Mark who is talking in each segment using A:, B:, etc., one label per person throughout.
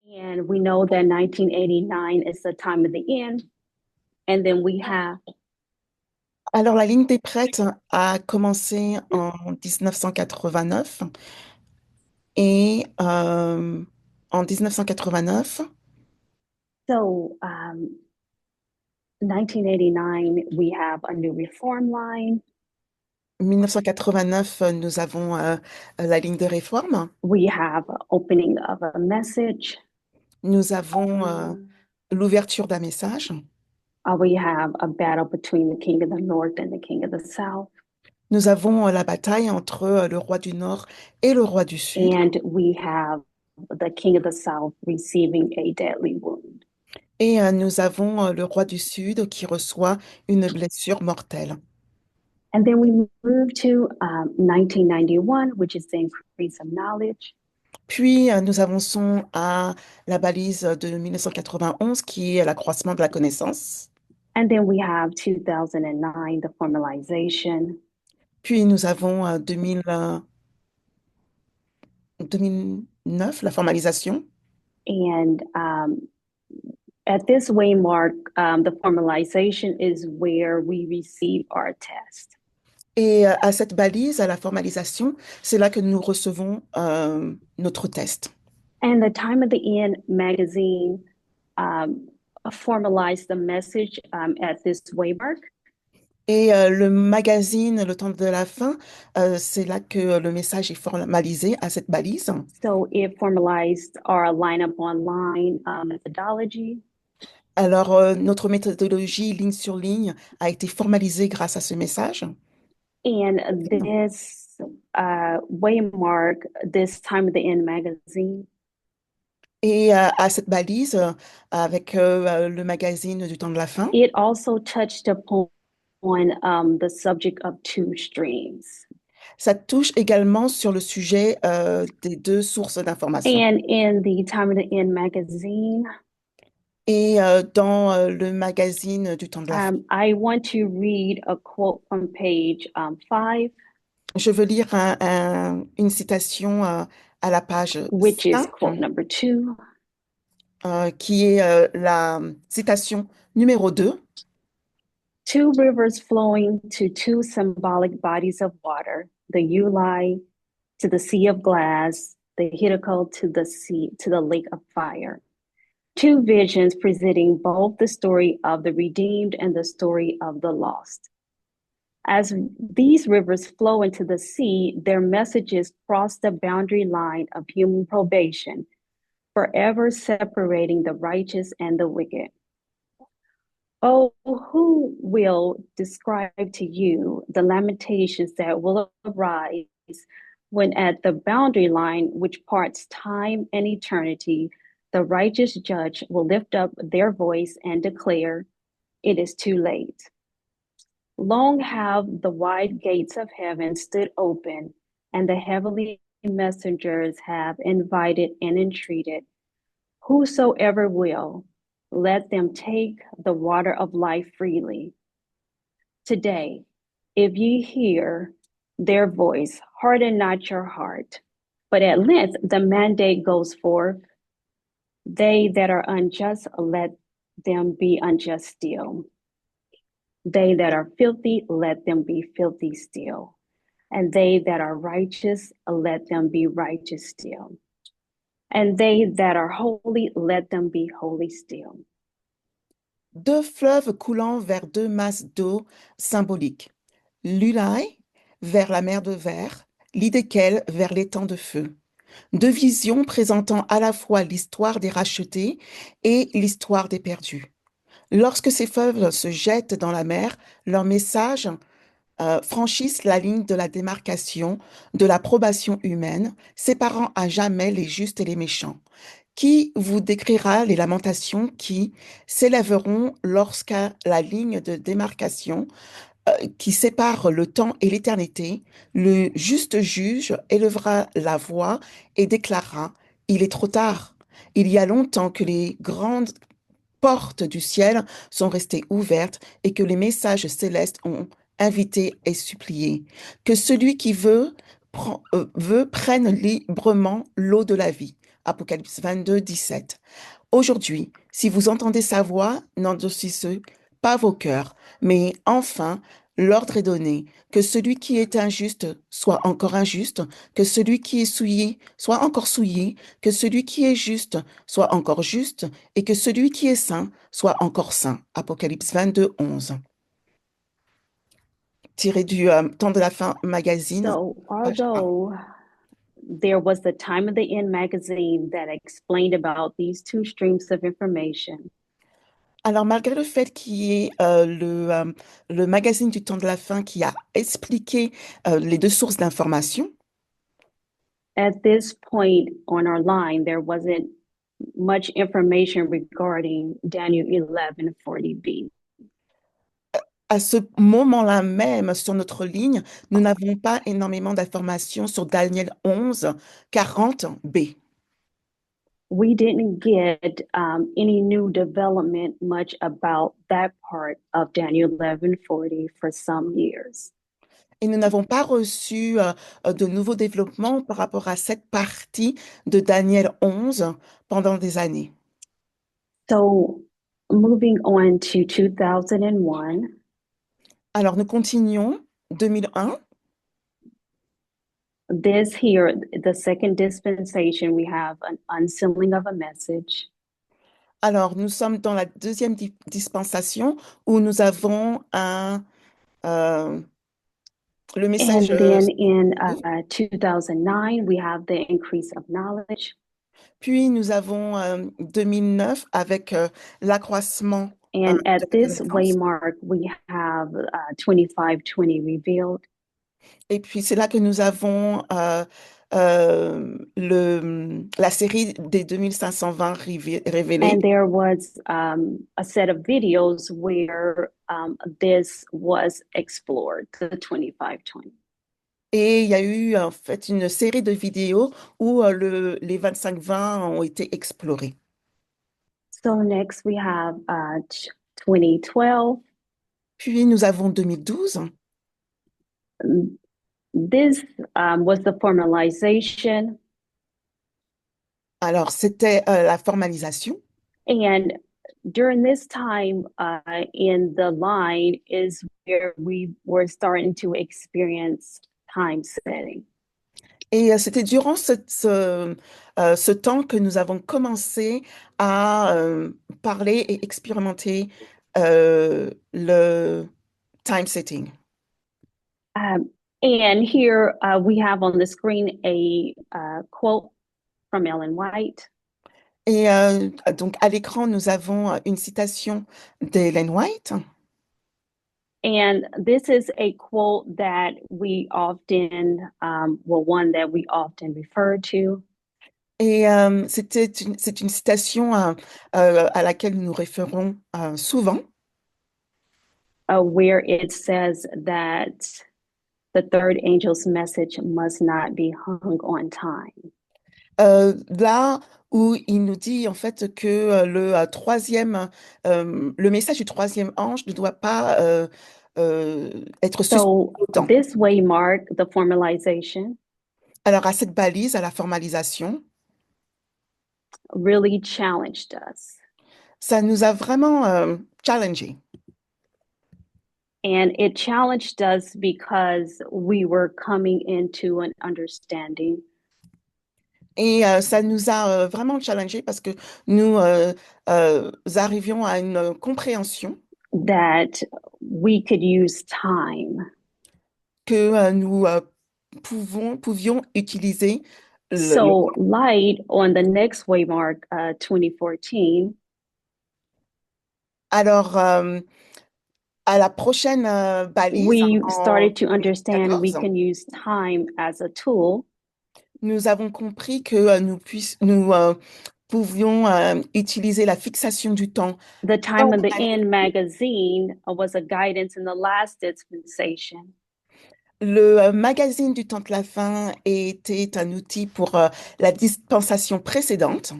A: And we know that 1989 is the time of the end. And then we have,
B: Alors, la ligne des prêtres a commencé en 1989 et en 1989,
A: so 1989, we have a new reform line.
B: 1989, nous avons la ligne de réforme,
A: We have opening of a message.
B: nous avons l'ouverture d'un message,
A: We have a battle between the king of the north and the king of the south.
B: nous avons la bataille entre le roi du Nord et le roi du Sud,
A: And we have the king of the south receiving a deadly wound.
B: et nous avons le roi du Sud qui reçoit une blessure mortelle.
A: And then we move to 1991, which is the increase of knowledge.
B: Puis nous avançons à la balise de 1991 qui est l'accroissement de la connaissance.
A: And then we have 2009, the formalization.
B: Puis nous avons 2009, la formalisation.
A: And at this waymark, the formalization is where we receive our test.
B: Et à cette balise, à la formalisation, c'est là que nous recevons notre test.
A: And the Time of the End magazine um, formalized the message at this waymark.
B: Et le magazine Le Temps de la Fin, c'est là que le message est formalisé à cette balise.
A: So it formalized our lineup online methodology.
B: Alors, notre méthodologie ligne sur ligne a été formalisée grâce à ce message.
A: And this waymark, this Time of the End magazine,
B: Et à cette balise, avec le magazine du Temps de la Fin,
A: it also touched upon the subject of two streams.
B: ça touche également sur le sujet des deux sources d'information.
A: And in the Time of the End magazine,
B: Et dans le magazine du Temps de la Fin,
A: I want to read a quote from page 5,
B: je veux lire une citation à la page
A: which is
B: 5,
A: quote number 2.
B: qui est la citation numéro 2.
A: Two rivers flowing to two symbolic bodies of water, the Ulai to the Sea of Glass, the Hiddekel to the sea to the Lake of Fire. Two visions presenting both the story of the redeemed and the story of the lost. As these rivers flow into the sea, their messages cross the boundary line of human probation, forever separating the righteous and the wicked. Oh, who will describe to you the lamentations that will arise when at the boundary line which parts time and eternity, the righteous judge will lift up their voice and declare, it is too late. Long have the wide gates of heaven stood open, and the heavenly messengers have invited and entreated, whosoever will, let them take the water of life freely. Today, if ye hear their voice, harden not your heart. But at length the mandate goes forth, they that are unjust, let them be unjust still. They that are filthy, let them be filthy still. And they that are righteous, let them be righteous still. And they that are holy, let them be holy still.
B: Deux fleuves coulant vers deux masses d'eau symboliques. L'Ulai vers la mer de verre, l'Hiddekel vers l'étang de feu. Deux visions présentant à la fois l'histoire des rachetés et l'histoire des perdus. Lorsque ces fleuves se jettent dans la mer, leurs messages franchissent la ligne de la démarcation de la probation humaine, séparant à jamais les justes et les méchants. Qui vous décrira les lamentations qui s'élèveront lorsqu'à la ligne de démarcation qui sépare le temps et l'éternité, le juste juge élèvera la voix et déclarera, il est trop tard. Il y a longtemps que les grandes portes du ciel sont restées ouvertes et que les messages célestes ont invité et supplié. Que celui qui veut prenne librement l'eau de la vie. Apocalypse 22, 17. Aujourd'hui, si vous entendez sa voix, n'endurcissez pas vos cœurs, mais enfin, l'ordre est donné, que celui qui est injuste soit encore injuste, que celui qui est souillé soit encore souillé, que celui qui est juste soit encore juste, et que celui qui est saint soit encore saint. Apocalypse 22, 11. Tiré du Temps de la fin magazine,
A: So,
B: page 1.
A: although there was the Time of the End magazine that explained about these two streams of information,
B: Alors, malgré le fait qu'il y ait le magazine du Temps de la fin qui a expliqué les deux sources d'information,
A: at this point on our line, there wasn't much information regarding Daniel 11:40b.
B: à ce moment-là même, sur notre ligne, nous n'avons pas énormément d'informations sur Daniel 11, 40b.
A: We didn't get any new development much about that part of Daniel 11:40 for some years.
B: Et nous n'avons pas reçu de nouveaux développements par rapport à cette partie de Daniel 11 pendant des années.
A: So, moving on to 2001,
B: Alors, nous continuons. 2001.
A: this here, the second dispensation, we have an unsealing of a message.
B: Alors, nous sommes dans la deuxième dispensation où nous avons euh, le message.
A: And then in 2009, we have the increase of knowledge.
B: Puis nous avons 2009 avec l'accroissement
A: And
B: de
A: at
B: la
A: this
B: connaissance.
A: waymark, we have 2520 revealed.
B: Et puis c'est là que nous avons la série des 2520 révélés.
A: And there was a set of videos where this was explored, the 2520.
B: Et il y a eu en fait une série de vidéos où les 25-20 ont été explorés.
A: So next we have 2012.
B: Puis nous avons 2012.
A: This was the formalization.
B: Alors c'était la formalisation.
A: And during this time in the line is where we were starting to experience time setting.
B: Et c'était durant ce temps que nous avons commencé à parler et expérimenter le time setting.
A: And here we have on the screen a quote from Ellen White.
B: Et donc à l'écran, nous avons une citation d'Ellen White.
A: And this is a quote that we often, one that we often refer to.
B: Et c'est une citation à laquelle nous nous référons souvent,
A: Where it says that the third angel's message must not be hung on time.
B: là où il nous dit en fait que le message du troisième ange ne doit pas être suspendu
A: So
B: au temps.
A: this waymark, the formalization,
B: Alors à cette balise, à la formalisation,
A: really challenged us.
B: ça nous a vraiment challengé.
A: And it challenged us because we were coming into an understanding
B: Et ça nous a vraiment challengé parce que nous arrivions à une compréhension
A: that we could use time.
B: que nous pouvions utiliser
A: So light on the next waymark, 2014,
B: alors à la prochaine balise
A: we
B: en
A: started to understand we
B: 2014,
A: can use time as a tool
B: nous avons compris que nous pouvions utiliser la fixation du temps.
A: the Time of the End magazine was a guidance in the last dispensation.
B: Le magazine du temps de la fin était un outil pour la dispensation précédente.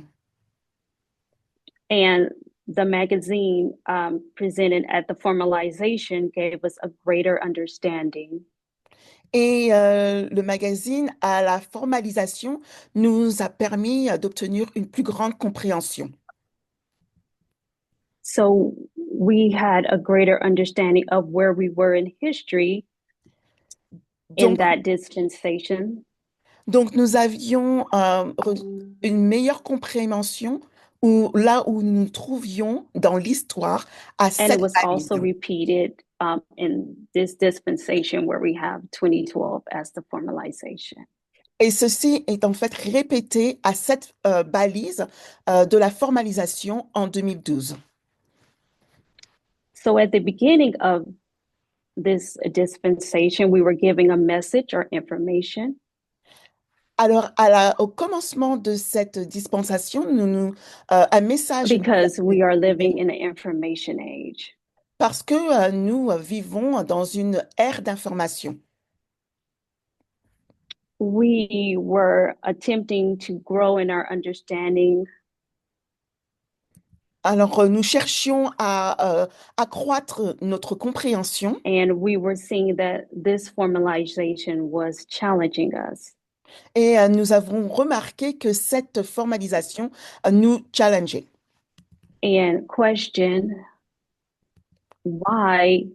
A: And the magazine presented at the formalization gave us a greater understanding.
B: Et le magazine, à la formalisation, nous a permis d'obtenir une plus grande compréhension.
A: So we had a greater understanding of where we were in history in
B: Donc,
A: that dispensation.
B: donc nous avions une meilleure compréhension où, là où nous nous trouvions dans l'histoire à
A: And it
B: cette
A: was
B: balise.
A: also repeated in this dispensation where we have 2012 as the formalization.
B: Et ceci est en fait répété à cette balise de la formalisation en 2012.
A: So at the beginning of this dispensation, we were giving a message or information.
B: Alors, au commencement de cette dispensation, un message nous a
A: Because
B: été
A: we are living
B: donné
A: in an information age.
B: parce que nous vivons dans une ère d'information.
A: We were attempting to grow in our understanding
B: Alors, nous cherchions à accroître notre compréhension
A: and we were seeing that this formalization was challenging us.
B: et nous avons remarqué que cette formalisation nous challengeait.
A: And question why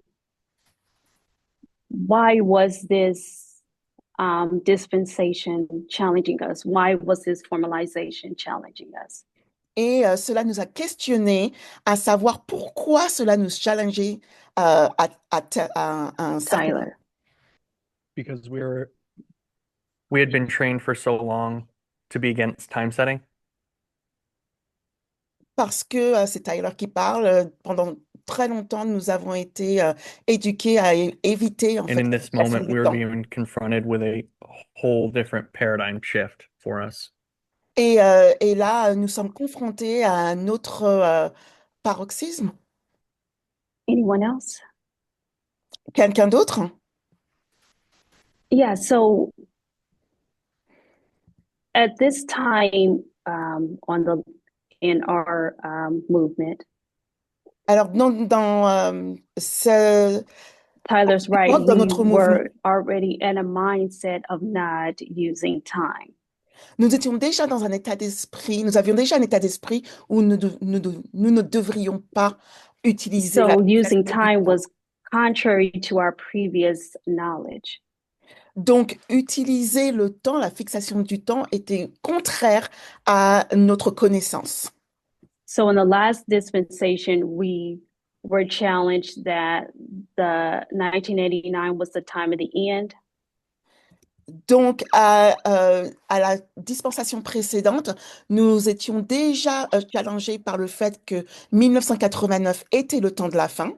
A: was this dispensation challenging us? Why was this formalization challenging us?
B: Et cela nous a questionné à savoir pourquoi cela nous challengeait à un certain moment.
A: Tyler.
C: Because we had been trained for so long to be against time setting.
B: Parce que c'est Tyler qui parle. Pendant très longtemps, nous avons été éduqués à éviter en
C: And
B: fait
C: in
B: la
C: this
B: fixation
C: moment,
B: du
C: we were
B: temps.
C: being confronted with a whole different paradigm shift for us.
B: Et là, nous sommes confrontés à un autre paroxysme.
A: Anyone else?
B: Quelqu'un d'autre?
A: Yeah, so at this time in our movement,
B: Alors,
A: Tyler's right.
B: dans
A: We
B: notre mouvement,
A: were already in a mindset of not using time.
B: nous étions déjà dans un état d'esprit, nous avions déjà un état d'esprit où nous ne devrions pas utiliser la
A: So using
B: fixation du
A: time
B: temps.
A: was contrary to our previous knowledge.
B: Donc, utiliser le temps, la fixation du temps, était contraire à notre connaissance.
A: So in the last dispensation, we were challenged that the 1989 was the time of the end.
B: Donc, à la dispensation précédente, nous étions déjà challengés par le fait que 1989 était le temps de la fin.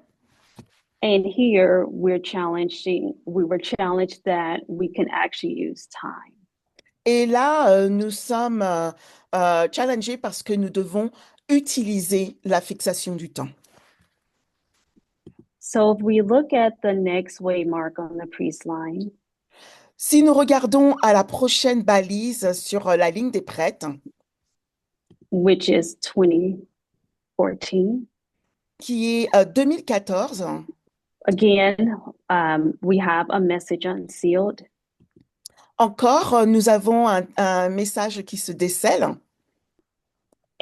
A: And here we were challenged that we can actually use time.
B: Et là, nous sommes challengés parce que nous devons utiliser la fixation du temps.
A: So if we look at the next waymark on the priest line,
B: Si nous regardons à la prochaine balise sur la ligne des prêtres,
A: which is 2014,
B: qui est 2014,
A: again, we have a message unsealed.
B: encore, nous avons un message qui se décèle.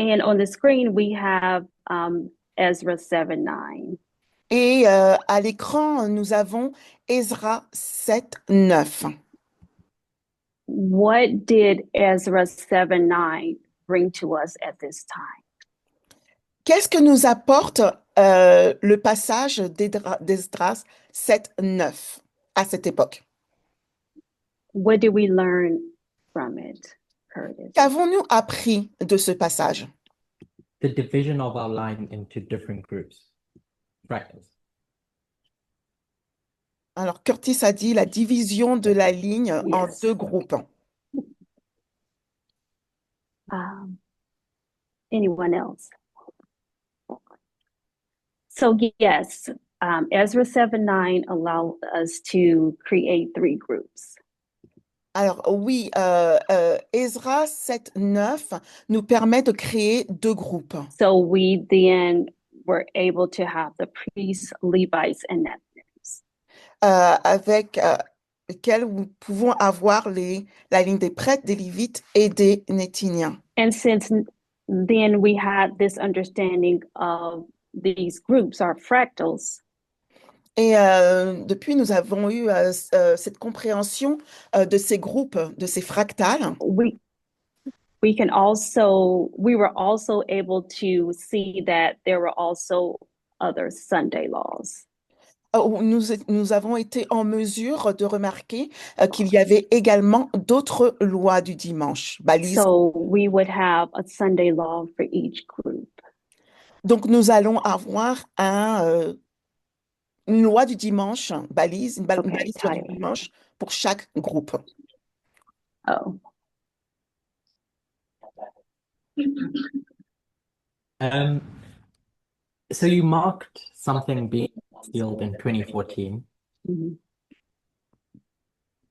A: And on the screen, we have Ezra 7:9.
B: Et à l'écran, nous avons Ezra 7:9.
A: What did Ezra 7:9 bring to us at this time?
B: Qu'est-ce que nous apporte le passage d'Esdras 7:9 à cette époque?
A: What did we learn from it, Curtis?
B: Qu'avons-nous appris de ce passage?
D: The division of our line into different groups. Fractals.
B: Alors, Curtis a dit la division de la ligne en
A: Yes.
B: deux groupes.
A: Anyone else? So yes, Ezra 7:9 allowed us to create three groups.
B: Alors oui, Ezra 7:9 nous permet de créer deux groupes.
A: So we then were able to have the priests, Levites, and Nethians.
B: Avec lesquels nous pouvons avoir la ligne des prêtres, des Lévites et des Néthiniens.
A: And since then we had this understanding of these groups are fractals,
B: Et depuis, nous avons eu cette compréhension de ces groupes, de ces fractales.
A: we were also able to see that there were also other Sunday laws.
B: Où nous avons été en mesure de remarquer qu'il y avait également d'autres lois du dimanche, balises.
A: So we would have a Sunday law for each group.
B: Donc, nous allons avoir une loi du dimanche, balise, une
A: Okay,
B: balise loi du
A: Tyler.
B: dimanche pour chaque groupe.
A: Oh,
D: So you marked something being sealed in 2014.
A: mhm.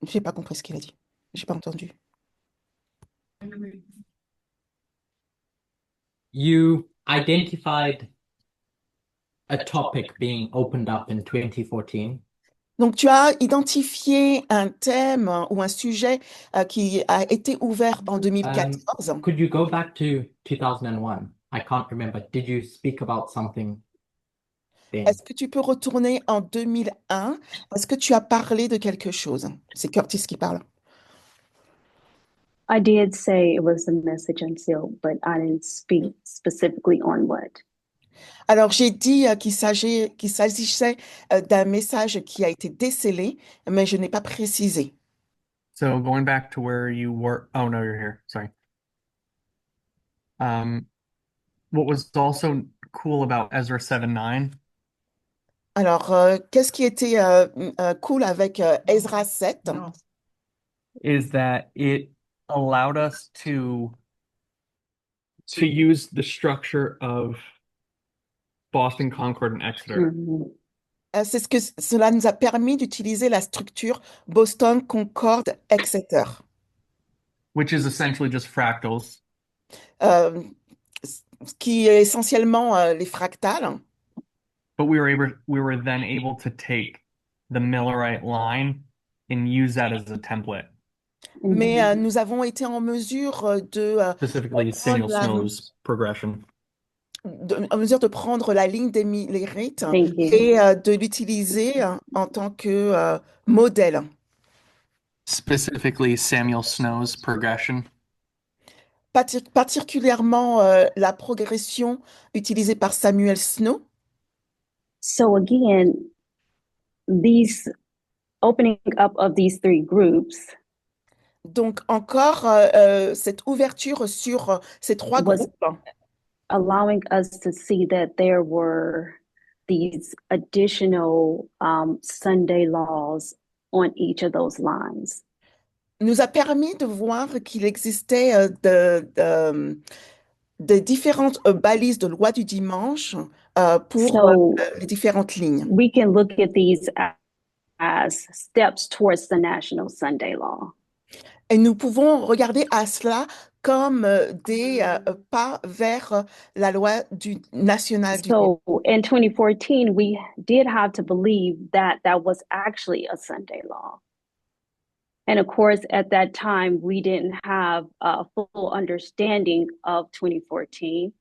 B: J'ai pas compris ce qu'il a dit. J'ai pas entendu.
D: You identified a topic being opened up in 2014.
B: Donc, tu as identifié un thème ou un sujet qui a été ouvert en 2014.
D: Could you go back to 2001? I can't remember. Did you speak about something then?
B: Est-ce que tu peux retourner en 2001? Est-ce que tu as parlé de quelque chose? C'est Curtis qui parle.
A: I did say it was a message unsealed, but I didn't speak specifically on what.
B: Alors, j'ai dit qu'il s'agissait d'un message qui a été décelé, mais je n'ai pas précisé.
C: So going back to where you were, oh no, you're here. Sorry. What was also cool about Ezra 7:9
B: Alors, qu'est-ce qui était cool avec Ezra 7?
C: is that it allowed us to use the structure of Boston, Concord, and Exeter.
A: Mhm.
B: C'est ce que cela nous a permis d'utiliser la structure Boston, Concorde, Exeter.
C: Which is essentially just fractals.
B: Euh, qui est essentiellement les fractales.
C: But we were then able to take the Millerite line and use that as a template.
B: Mais
A: Mhm.
B: nous avons été en mesure
C: Specifically, Samuel
B: la-
C: Snow's progression.
B: en mesure de prendre la ligne des Millérites
A: Thank you.
B: et de l'utiliser en tant que modèle.
C: Specifically, Samuel Snow's progression.
B: Particulièrement la progression utilisée par Samuel Snow.
A: So again, these opening up of these three groups
B: Donc encore cette ouverture sur ces trois
A: was
B: groupes
A: allowing us to see that there were these additional Sunday laws on each of those lines.
B: nous a permis de voir qu'il existait des différentes balises de loi du dimanche pour
A: So
B: les différentes lignes.
A: we can look at these as steps towards the national Sunday law.
B: Et nous pouvons regarder à cela comme des pas vers la loi nationale du dimanche.
A: So in 2014, we did have to believe that that was actually a Sunday law. And of course, at that time, we didn't have a full understanding of 2014.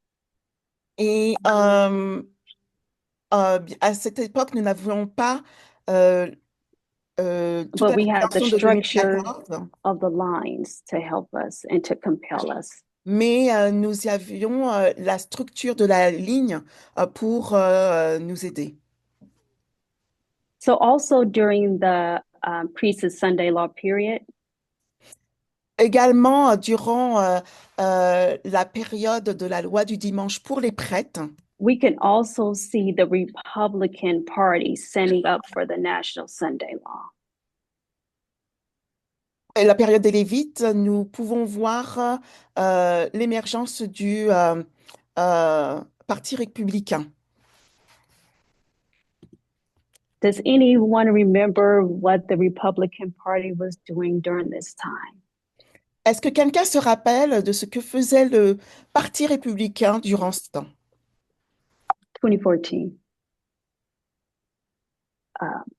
B: Et à cette époque, nous n'avions pas toute
A: But
B: la
A: we had the
B: compréhension de
A: structure
B: 2014,
A: of the lines to help us and to compel us.
B: mais nous avions la structure de la ligne pour nous aider.
A: So also during the priest's Sunday law period,
B: Également, durant la période de la loi du dimanche pour les prêtres,
A: we can also see the Republican Party standing up for the national Sunday law.
B: et la période des Lévites, nous pouvons voir l'émergence du Parti républicain.
A: Does anyone remember what the Republican Party was doing during this time?
B: Est-ce que quelqu'un se rappelle de ce que faisait le Parti républicain durant ce temps?
A: 2014.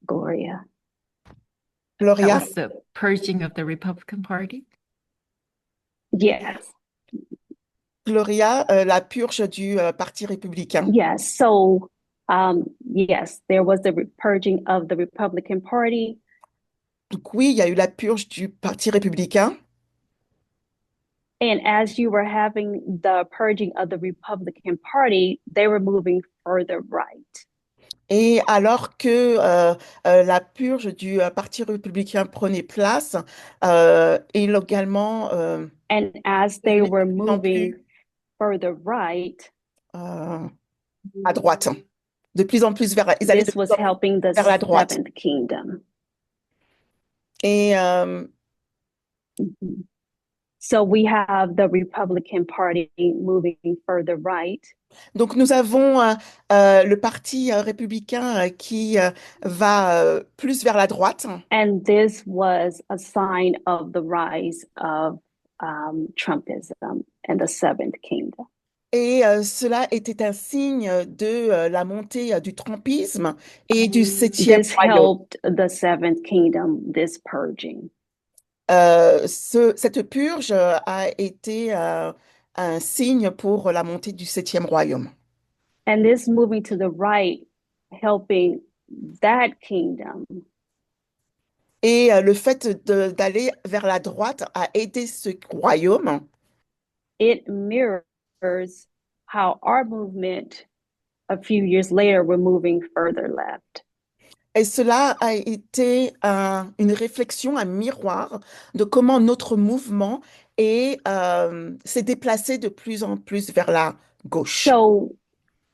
A: Gloria.
E: That
B: Gloria,
E: was the purging of the Republican Party.
A: Yes,
B: Gloria, la purge du Parti républicain.
A: yes. So, yes, there was the purging of the Republican Party.
B: Donc oui, il y a eu la purge du Parti républicain.
A: And as you were having the purging of the Republican Party, they were moving further right.
B: Et alors que la purge du Parti républicain prenait place, et également
A: And as they
B: devenait
A: were
B: de plus en
A: moving
B: plus
A: further right,
B: à droite. De plus en plus vers, ils allaient de
A: this was
B: plus en plus
A: helping the
B: vers la droite.
A: Seventh Kingdom.
B: Et
A: So we have the Republican Party moving further right.
B: donc nous avons le Parti républicain qui va plus vers la droite.
A: And this was a sign of the rise of Trumpism and the Seventh Kingdom.
B: Et cela était un signe de la montée du trumpisme et du septième
A: This
B: royaume.
A: helped the Seventh Kingdom, this purging.
B: Cette purge a été un signe pour la montée du septième royaume.
A: And this moving to the right, helping that kingdom,
B: Et le fait d'aller vers la droite a aidé ce royaume.
A: it mirrors how our movement a few years later, we're moving further left.
B: Et cela a été une réflexion, un miroir de comment notre mouvement s'est déplacé de plus en plus vers la gauche.
A: So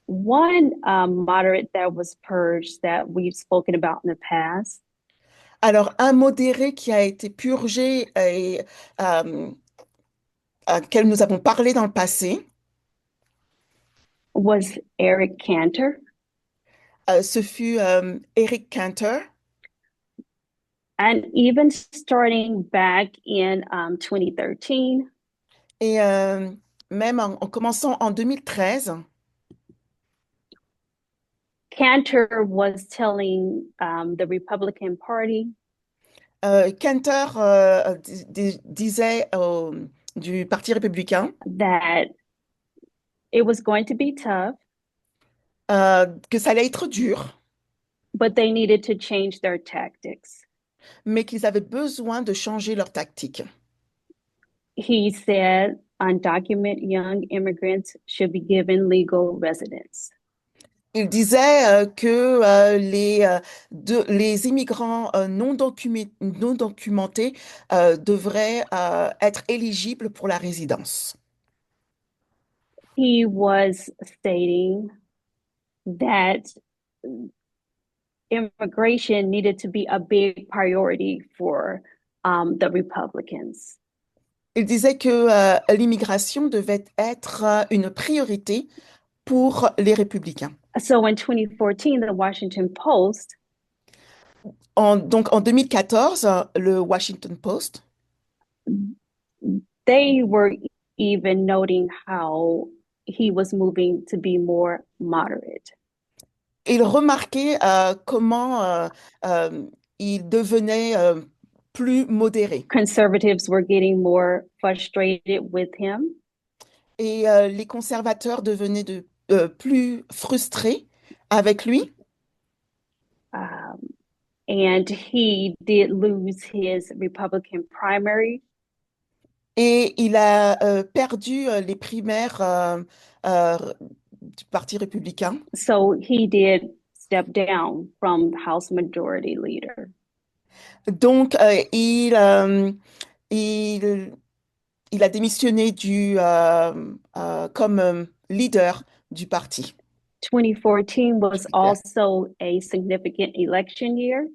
A: one moderate that was purged that we've spoken about in the past
B: Alors, un modéré qui a été purgé et auquel nous avons parlé dans le passé,
A: was Eric Cantor.
B: ce fut Eric Cantor.
A: And even starting back in 2013,
B: Et même en commençant en 2013,
A: Cantor was telling the Republican Party
B: Cantor disait du Parti républicain
A: that it was going to be tough,
B: que ça allait être dur,
A: but they needed to change their tactics.
B: mais qu'ils avaient besoin de changer leur tactique.
A: He said undocumented young immigrants should be given legal residence.
B: Il disait que les immigrants non documentés devraient être éligibles pour la résidence.
A: He was stating that immigration needed to be a big priority for the Republicans.
B: Il disait que l'immigration devait être une priorité pour les républicains.
A: So in 2014, the Washington Post
B: Donc en 2014, le Washington Post,
A: they were even noting how he was moving to be more moderate.
B: il remarquait comment il devenait plus modéré.
A: Conservatives were getting more frustrated with him.
B: Et les conservateurs devenaient plus frustrés avec lui.
A: And he did lose his Republican primary.
B: Et il a perdu les primaires du Parti républicain.
A: So he did step down from the House Majority Leader.
B: Donc, il a démissionné comme leader du parti.
A: 2014 was also a significant election year.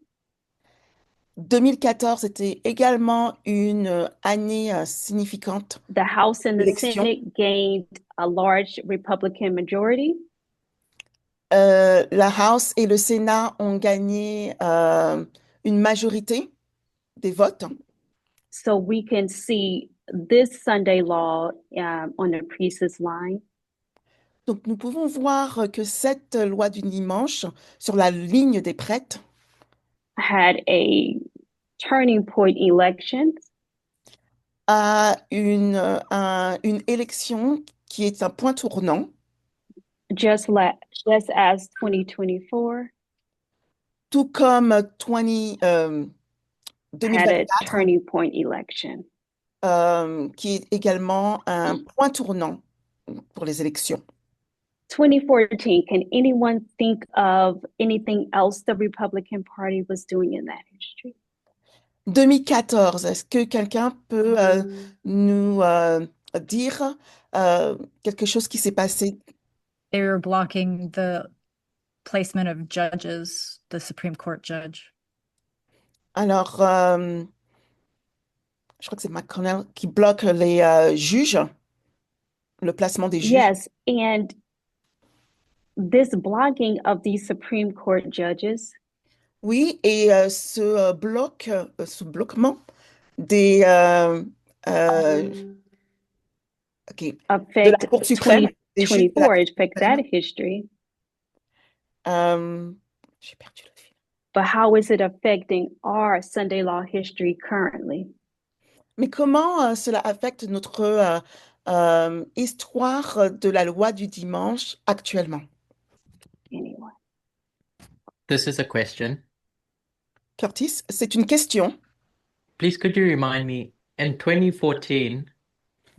B: 2014 était également une année significante.
A: The House and the
B: Élection.
A: Senate gained a large Republican majority.
B: La House et le Sénat ont gagné une majorité des votes.
A: So we can see this Sunday law on the priest's line.
B: Donc nous pouvons voir que cette loi du dimanche sur la ligne des prêtres
A: Had a turning point elections,
B: à une élection qui est un point tournant,
A: just as 2024
B: tout comme
A: had
B: 2024,
A: a turning point election.
B: qui est également un point tournant pour les élections.
A: 2014, can anyone think of anything else the Republican Party was doing in that history?
B: 2014, est-ce que quelqu'un peut nous dire quelque chose qui s'est passé?
F: They were blocking the placement of judges, the Supreme Court judge.
B: Alors, je crois que c'est McConnell qui bloque les juges, le placement des juges.
A: Yes, and this blocking of these Supreme Court judges
B: Oui, et ce bloquement des ok, de la
A: affect
B: Cour suprême, des juges de la
A: 2024,
B: Cour
A: affect
B: suprême.
A: that history,
B: J'ai perdu le fil.
A: but how is it affecting our Sunday law history currently?
B: Mais comment cela affecte notre histoire de la loi du dimanche actuellement?
A: Anyway,
D: This is a question.
B: Curtis, c'est une question.
D: Please, could you remind me, in 2014,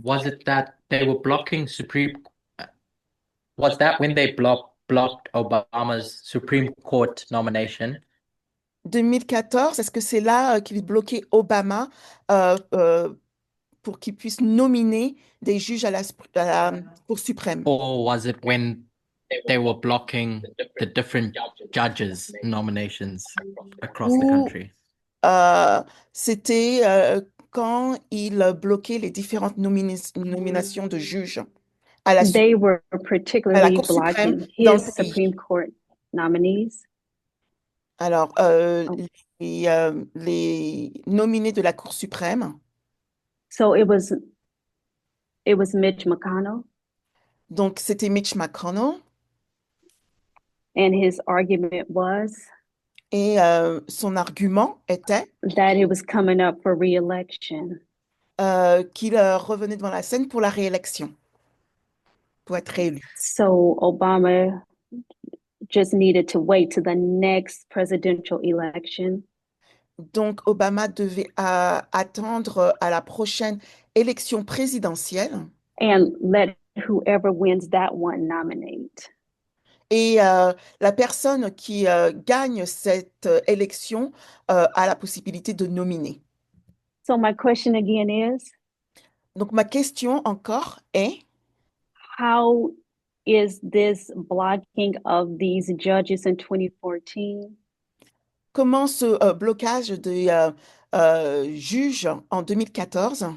D: was it that they were blocking was that when they blocked Obama's Supreme Court nomination?
B: 2014, est-ce que c'est là qu'il bloquait Obama pour qu'il puisse nominer des juges à la Cour suprême?
D: Or was it when they were blocking the different judges' nominations across the
B: Ou
D: country?
B: c'était quand il bloquait les différentes nominations de juges à la,
A: they were
B: à la
A: particularly
B: Cour suprême
A: blocking
B: dans
A: his
B: le pays.
A: Supreme Court nominees.
B: Alors,
A: Oh.
B: les nominés de la Cour suprême,
A: So it was Mitch McConnell,
B: donc c'était Mitch McConnell,
A: and his argument was
B: et son argument était
A: that he was coming up for re-election.
B: qu'il revenait devant la scène pour la réélection, pour être réélu.
A: So Obama just needed to wait to the next presidential election
B: Donc, Obama devait attendre à la prochaine élection présidentielle
A: and let whoever wins that one nominate.
B: et la personne qui gagne cette élection a la possibilité de nominer.
A: So my question again is,
B: Donc, ma question encore est,
A: how is this blocking of these judges in 2014
B: comment ce blocage des juges en 2014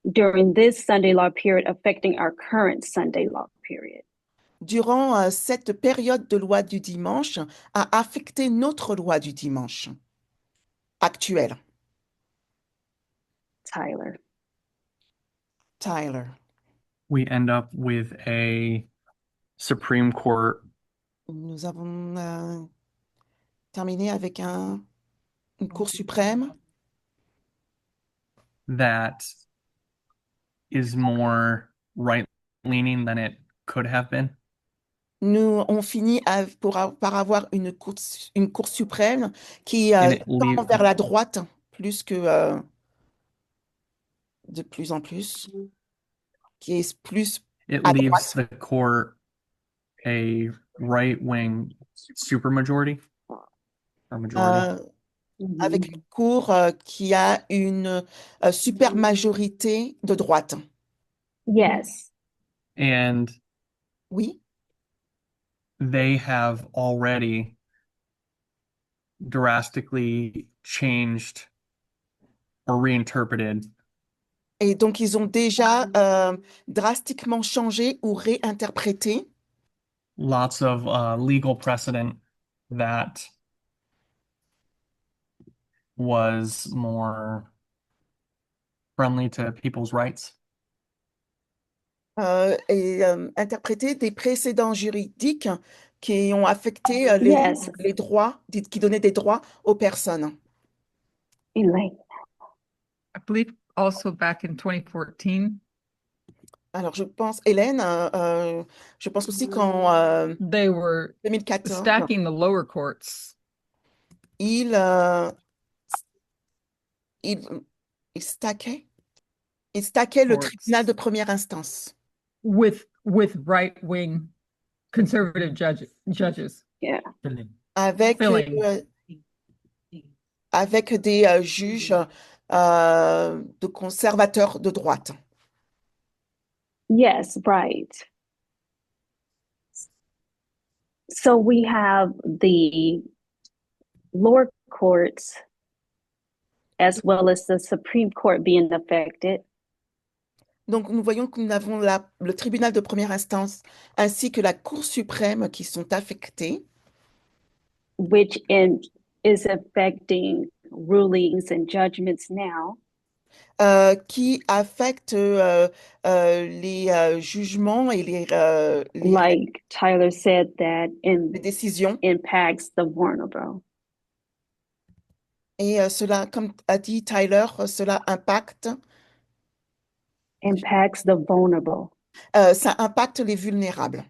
A: during this Sunday law period affecting our current Sunday law period?
B: durant cette période de loi du dimanche a affecté notre loi du dimanche actuelle?
A: Tyler.
B: Tyler.
C: We end up with a Supreme Court
B: Nous avons terminé avec une Cour suprême
C: that is more right-leaning than it could have been.
B: on finit par avoir une cour suprême qui
C: And it
B: tend vers la droite plus que de plus en plus, qui est plus
C: It
B: à
C: leaves
B: droite.
C: the court a right-wing supermajority or majority.
B: Avec une cour qui a une super majorité de droite.
A: Yes.
C: And
B: Oui.
C: they have already drastically changed or reinterpreted
B: Et donc, ils ont déjà drastiquement changé ou réinterprété
C: lots of legal precedent that was more friendly to people's rights.
B: et interprété des précédents juridiques qui ont affecté
A: Yes,
B: les droits, qui donnaient des droits aux personnes.
A: Elaine.
E: I believe also back in 2014,
B: Alors, je pense, Hélène, je pense aussi qu'en
E: they were
B: 2014,
E: stacking the lower courts
B: il, il, il stackait, le
E: courts
B: tribunal de première instance
E: with right-wing conservative judges
A: Yeah.
D: Filling.
B: avec,
E: filling.
B: avec des juges de conservateurs de droite.
A: Yes, right. So we have the lower courts as well as the Supreme Court being affected.
B: Donc, nous voyons que nous avons le tribunal de première instance ainsi que la Cour suprême qui sont affectés,
A: Is affecting rulings and judgments now.
B: qui affectent les jugements et
A: Like Tyler said, that
B: les décisions.
A: impacts the vulnerable.
B: Et cela, comme a dit Tyler, cela impacte,
A: Impacts the vulnerable.
B: ça impacte les vulnérables.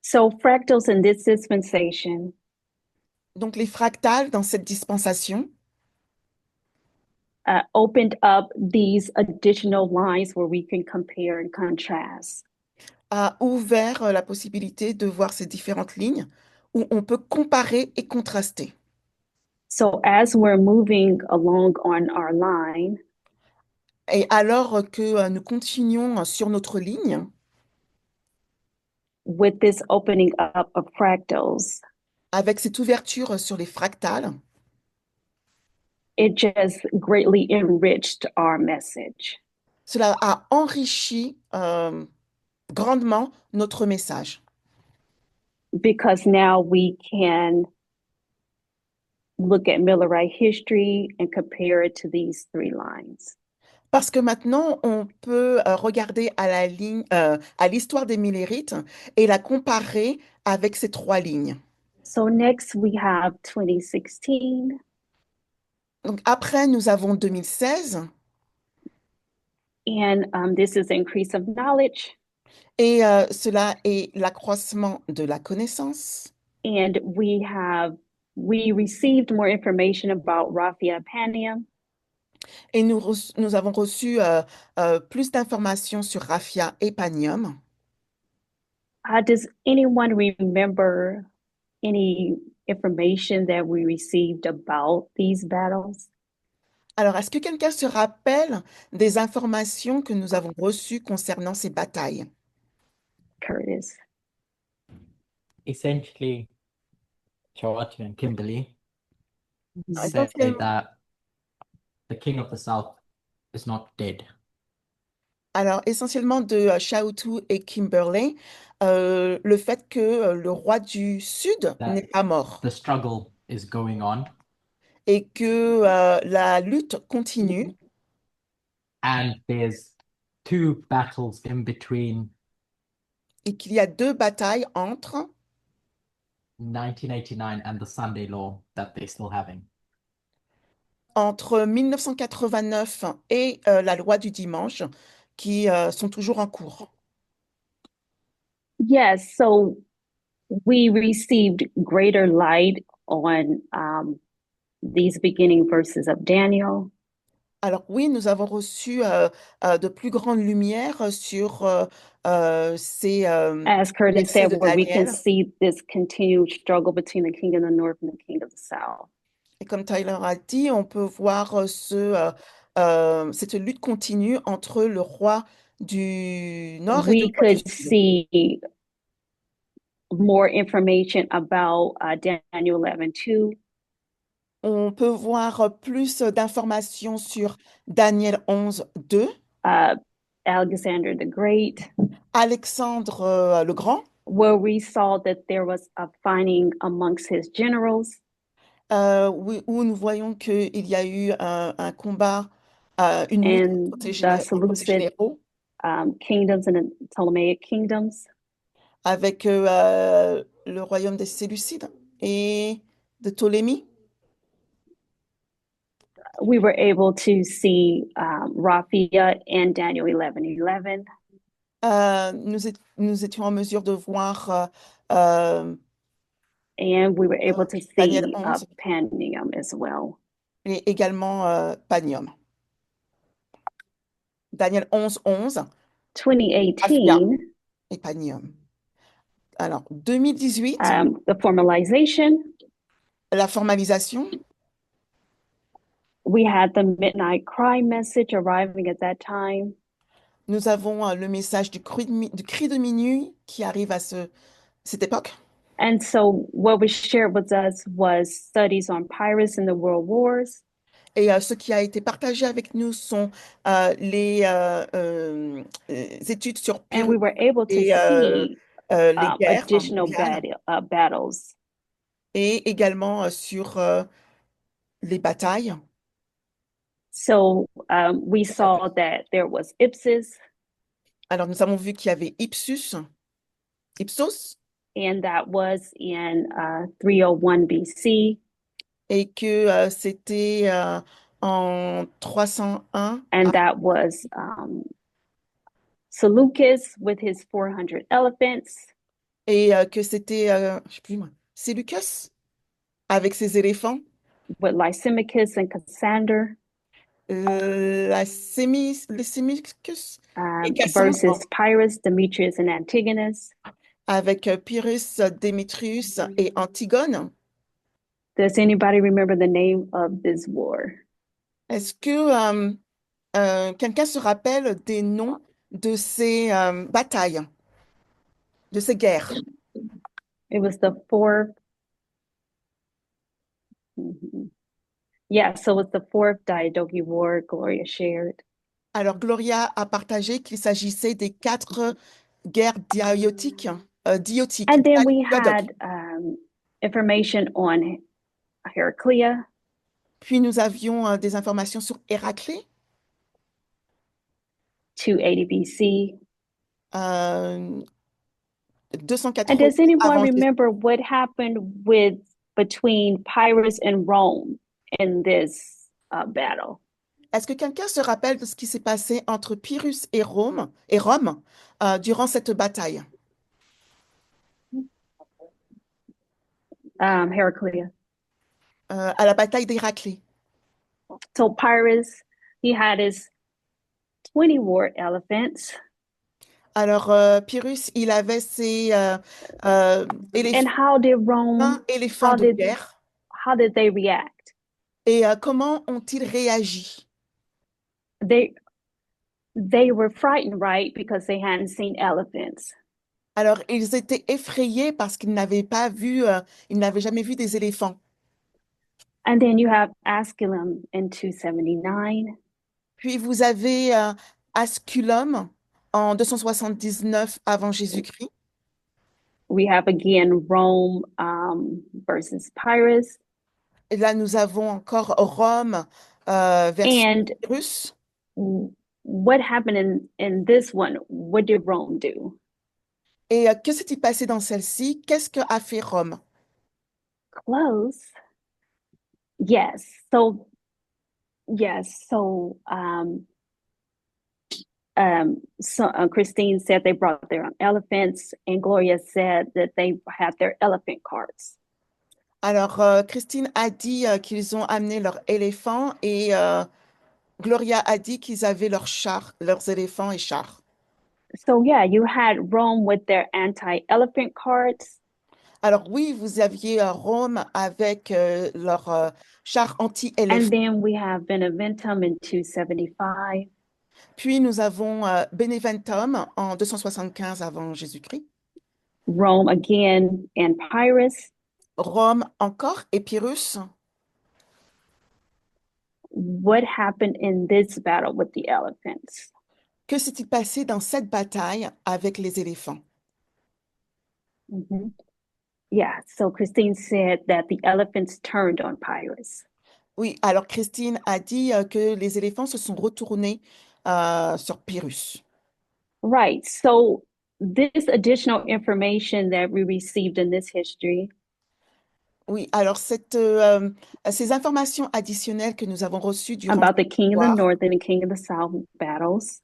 A: So fractals in this dispensation
B: Donc, les fractales dans cette dispensation
A: opened up these additional lines where we can compare and contrast.
B: a ouvert la possibilité de voir ces différentes lignes où on peut comparer et contraster.
A: So as we're moving along on our line,
B: Et alors que nous continuons sur notre ligne,
A: with this opening up of fractals,
B: avec cette ouverture sur les fractales,
A: it just greatly enriched our message.
B: cela a enrichi grandement notre message.
A: Because now we can look at Millerite history and compare it to these three lines.
B: Parce que maintenant, on peut regarder à la ligne, à l'histoire des Millérites et la comparer avec ces trois lignes.
A: So next we have 2016,
B: Donc après, nous avons 2016
A: and this is increase of knowledge,
B: et cela est l'accroissement de la connaissance.
A: and we received more information about Raphia Panium,
B: Et nous avons reçu plus d'informations sur Raphia et Panium.
A: Does anyone remember any information that we received about these battles?
B: Alors, est-ce que quelqu'un se rappelle des informations que nous avons reçues concernant ces batailles?
A: Curtis.
D: Essentially, George and Kimberly say
B: Essentiellement,
D: that the king of the south is not dead.
B: alors, essentiellement de Chaoutou et Kimberley, le fait que le roi du Sud n'est pas mort
D: The struggle is going on,
B: et que la lutte continue
D: and there's two battles in between
B: et qu'il y a deux batailles entre
D: 1989 and the Sunday law that they're still having.
B: 1989 et la loi du dimanche qui sont toujours en cours.
A: Yes, so we received greater light on these beginning verses of Daniel.
B: Alors oui, nous avons reçu de plus grandes lumières sur ces
A: As Curtis
B: versets
A: said,
B: de
A: where we can
B: Daniel.
A: see this continued struggle between the king of the north and the king of the south.
B: Et comme Tyler a dit, on peut voir cette lutte continue entre le roi du Nord et le
A: We
B: roi du
A: could
B: Sud.
A: see more information about Daniel 11:2.
B: On peut voir plus d'informations sur Daniel 11, 2,
A: Alexander the Great,
B: Alexandre le Grand,
A: where we saw that there was a fighting amongst his generals.
B: où nous voyons qu'il y a eu un combat, une lutte
A: And
B: entre
A: the
B: ses
A: Seleucid
B: généraux
A: kingdoms and the Ptolemaic kingdoms.
B: avec le royaume des Séleucides et de Ptolémée.
A: We were able to see Raphia and Daniel 11:11.
B: Nous étions en mesure de voir
A: And we were able to
B: Daniel
A: see
B: 11
A: Panium as well.
B: et également Panium. Daniel 11, 11, Raphia
A: 2018,
B: et Panium. Alors, 2018,
A: the formalization,
B: la formalisation.
A: we had the midnight cry message arriving at that time.
B: Nous avons le message du cri de minuit qui arrive à cette époque.
A: And so what was shared with us was studies on Pyrrhus and the World Wars.
B: Et ce qui a été partagé avec nous sont les études sur
A: And we
B: Pyrrhus
A: were able to
B: et
A: see
B: les guerres
A: additional
B: mondiales
A: battles.
B: et également sur les batailles.
A: So we saw that there was Ipsus,
B: Alors, nous avons vu qu'il y avait Ipsos,
A: and that was in 301 BC.
B: et que c'était en 301
A: And that was Seleucus with his 400 elephants.
B: et que c'était, je sais plus moi, Séleucus avec ses éléphants,
A: With Lysimachus and Cassander
B: les Sémicus et
A: versus
B: Cassandre
A: Pyrrhus, Demetrius, and Antigonus.
B: avec Pyrrhus, Démétrius et Antigone.
A: Does anybody remember the name of this war?
B: Est-ce que quelqu'un se rappelle des noms de ces batailles, de ces guerres?
A: It was the fourth. Mhm. Yeah, so it's the fourth Diadochi War, Gloria shared.
B: Alors, Gloria a partagé qu'il s'agissait des 4 guerres diotiques.
A: And then we had information on Heraclea,
B: Puis nous avions des informations sur Héraclée,
A: 280 BC.
B: euh,
A: And
B: 280
A: does anyone
B: avant Jésus.
A: remember what happened between Pyrrhus and Rome in this battle?
B: Est-ce que quelqu'un se rappelle de ce qui s'est passé entre Pyrrhus et Rome durant cette bataille?
A: Heraclea.
B: À la bataille d'Héraclée.
A: So Pyrrhus, he had his 20 war elephants.
B: Alors, Pyrrhus, il avait ses
A: And
B: éléphants,
A: how did Rome,
B: 20 éléphants de guerre.
A: how did they react?
B: Et comment ont-ils réagi?
A: They were frightened, right? Because they hadn't seen elephants.
B: Alors, ils étaient effrayés parce qu'ils n'avaient pas vu, ils n'avaient jamais vu des éléphants.
A: And then you have Asculum in 279.
B: Puis vous avez Asculum en 279 avant Jésus-Christ.
A: We have again Rome versus Pyrrhus.
B: Et là, nous avons encore Rome versus
A: And
B: Pyrrhus.
A: what happened in this one? What did Rome do?
B: Et que s'est-il passé dans celle-ci? Qu'est-ce qu'a fait Rome?
A: Close. Yes. So Christine said they brought their own elephants, and Gloria said that they had their elephant carts.
B: Alors, Christine a dit qu'ils ont amené leurs éléphants et Gloria a dit qu'ils avaient leurs chars, leurs éléphants et chars.
A: So yeah, you had Rome with their anti-elephant carts.
B: Alors oui, vous aviez Rome avec leurs chars
A: And
B: anti-éléphants.
A: then we have Beneventum in 275.
B: Puis nous avons Beneventum en 275 avant Jésus-Christ.
A: Rome again and Pyrrhus.
B: Rome encore et Pyrrhus.
A: What happened in this battle with the elephants?
B: Que s'est-il passé dans cette bataille avec les éléphants?
A: Mhm. Yeah, so Christine said that the elephants turned on Pyrrhus.
B: Oui, alors Christine a dit que les éléphants se sont retournés sur Pyrrhus.
A: Right, so this additional information that we received in this history
B: Oui, alors ces informations additionnelles que nous avons reçues durant
A: about the
B: cette
A: king of the
B: histoire,
A: north and the king of the south battles,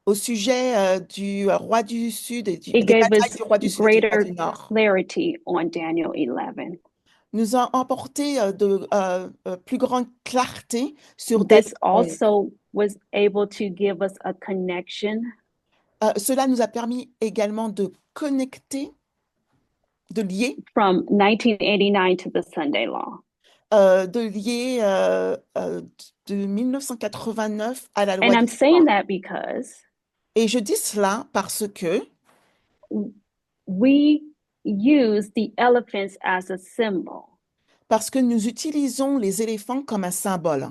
B: au sujet du roi du Sud et
A: it
B: des
A: gave
B: batailles
A: us
B: du roi du Sud et du roi
A: greater
B: du Nord,
A: clarity on Daniel 11.
B: nous ont apporté de plus grande clarté sur
A: This
B: Daniel 11.
A: also was able to give us a connection
B: Cela nous a permis également de connecter, de lier,
A: from 1989 to the Sunday law.
B: De 1989 à la loi
A: And
B: du
A: I'm saying
B: dimanche.
A: that because
B: Et je dis cela parce que
A: we use the elephants as a symbol.
B: nous utilisons les éléphants comme un symbole.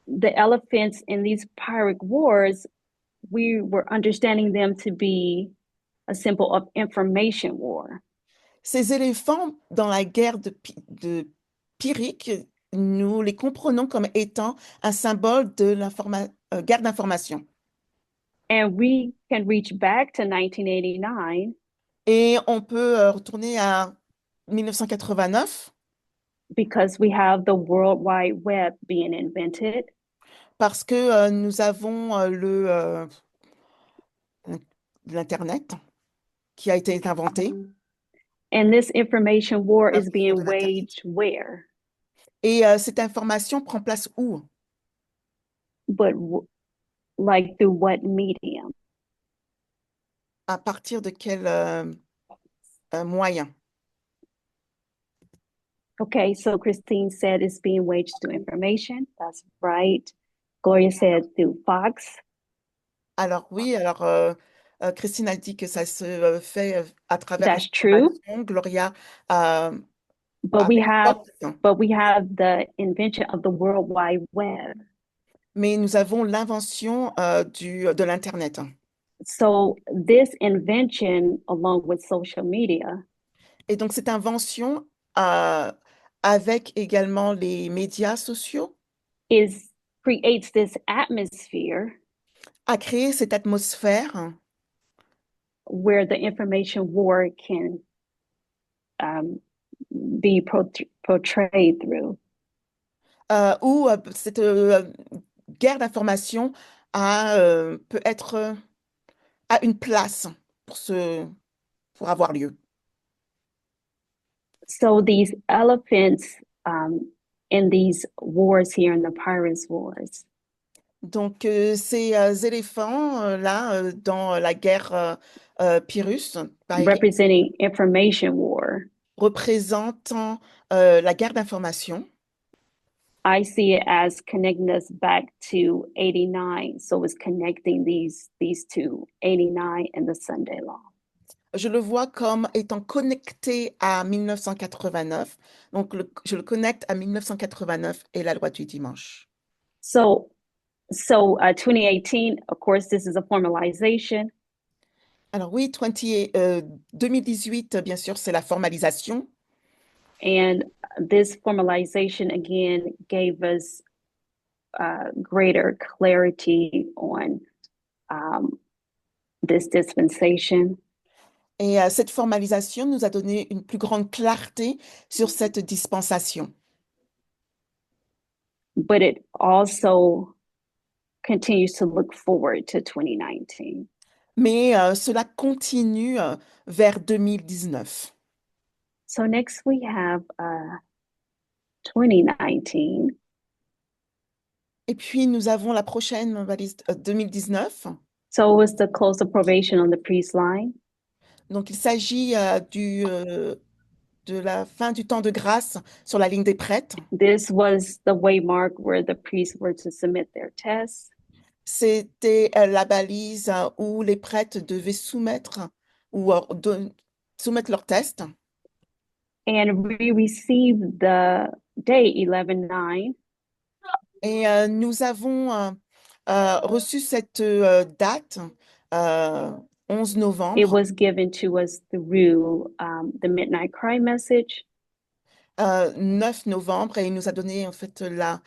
A: The elephants in these Pyrrhic wars, we were understanding them to be a symbol of information war.
B: Ces éléphants, dans la guerre de Pyrrhic, nous les comprenons comme étant un symbole de guerre d'information.
A: And we can reach back to 1989
B: Et on peut retourner à 1989
A: because we have the World Wide Web being invented.
B: parce que nous avons l'Internet qui a été inventé.
A: And this information war is
B: L'invention de
A: being
B: l'Internet.
A: waged where?
B: Et cette information prend place où?
A: But like through what medium?
B: À partir de quel moyen?
A: Okay, so Christine said it's being waged through information. That's right. Gloria said through Fox.
B: Alors oui, Christine a dit que ça se fait à travers
A: That's true.
B: l'information. Gloria
A: But we
B: avec
A: have
B: Fox.
A: the invention of the World Wide Web.
B: Mais nous avons l'invention de l'Internet.
A: So this invention, along with social media,
B: Et donc cette invention avec également les médias sociaux
A: creates this atmosphere
B: a créé cette atmosphère
A: where the information war can be portrayed through.
B: où cette guerre d'information peut être a une place pour avoir lieu.
A: So these elephants in these wars here in the Pirates Wars.
B: Donc ces éléphants là dans la guerre Pyrrhus,
A: Representing information war.
B: représentant la guerre d'information.
A: I see it as connecting us back to 89. So it's connecting these two, 89 and the Sunday law.
B: Je le vois comme étant connecté à 1989. Donc, je le connecte à 1989 et la loi du dimanche.
A: So 2018, of course, this is a formalization.
B: Alors oui, 2018, bien sûr, c'est la formalisation.
A: And this formalization, again, gave us greater clarity on this dispensation.
B: Et cette formalisation nous a donné une plus grande clarté sur cette dispensation.
A: But it also continues to look forward to 2019.
B: Mais cela continue vers 2019.
A: So next we have 2019.
B: Et puis nous avons la prochaine valise 2019.
A: So it was the close of probation on the priest line.
B: Donc il s'agit de la fin du temps de grâce sur la ligne des prêtres.
A: This was the waymark where the priests were to submit their tests.
B: C'était la balise où les prêtres devaient soumettre soumettre leurs tests.
A: And we received the day 11/9.
B: Et nous avons reçu cette date 11 novembre.
A: It was given to us through the midnight cry message.
B: 9 novembre, et il nous a donné en fait la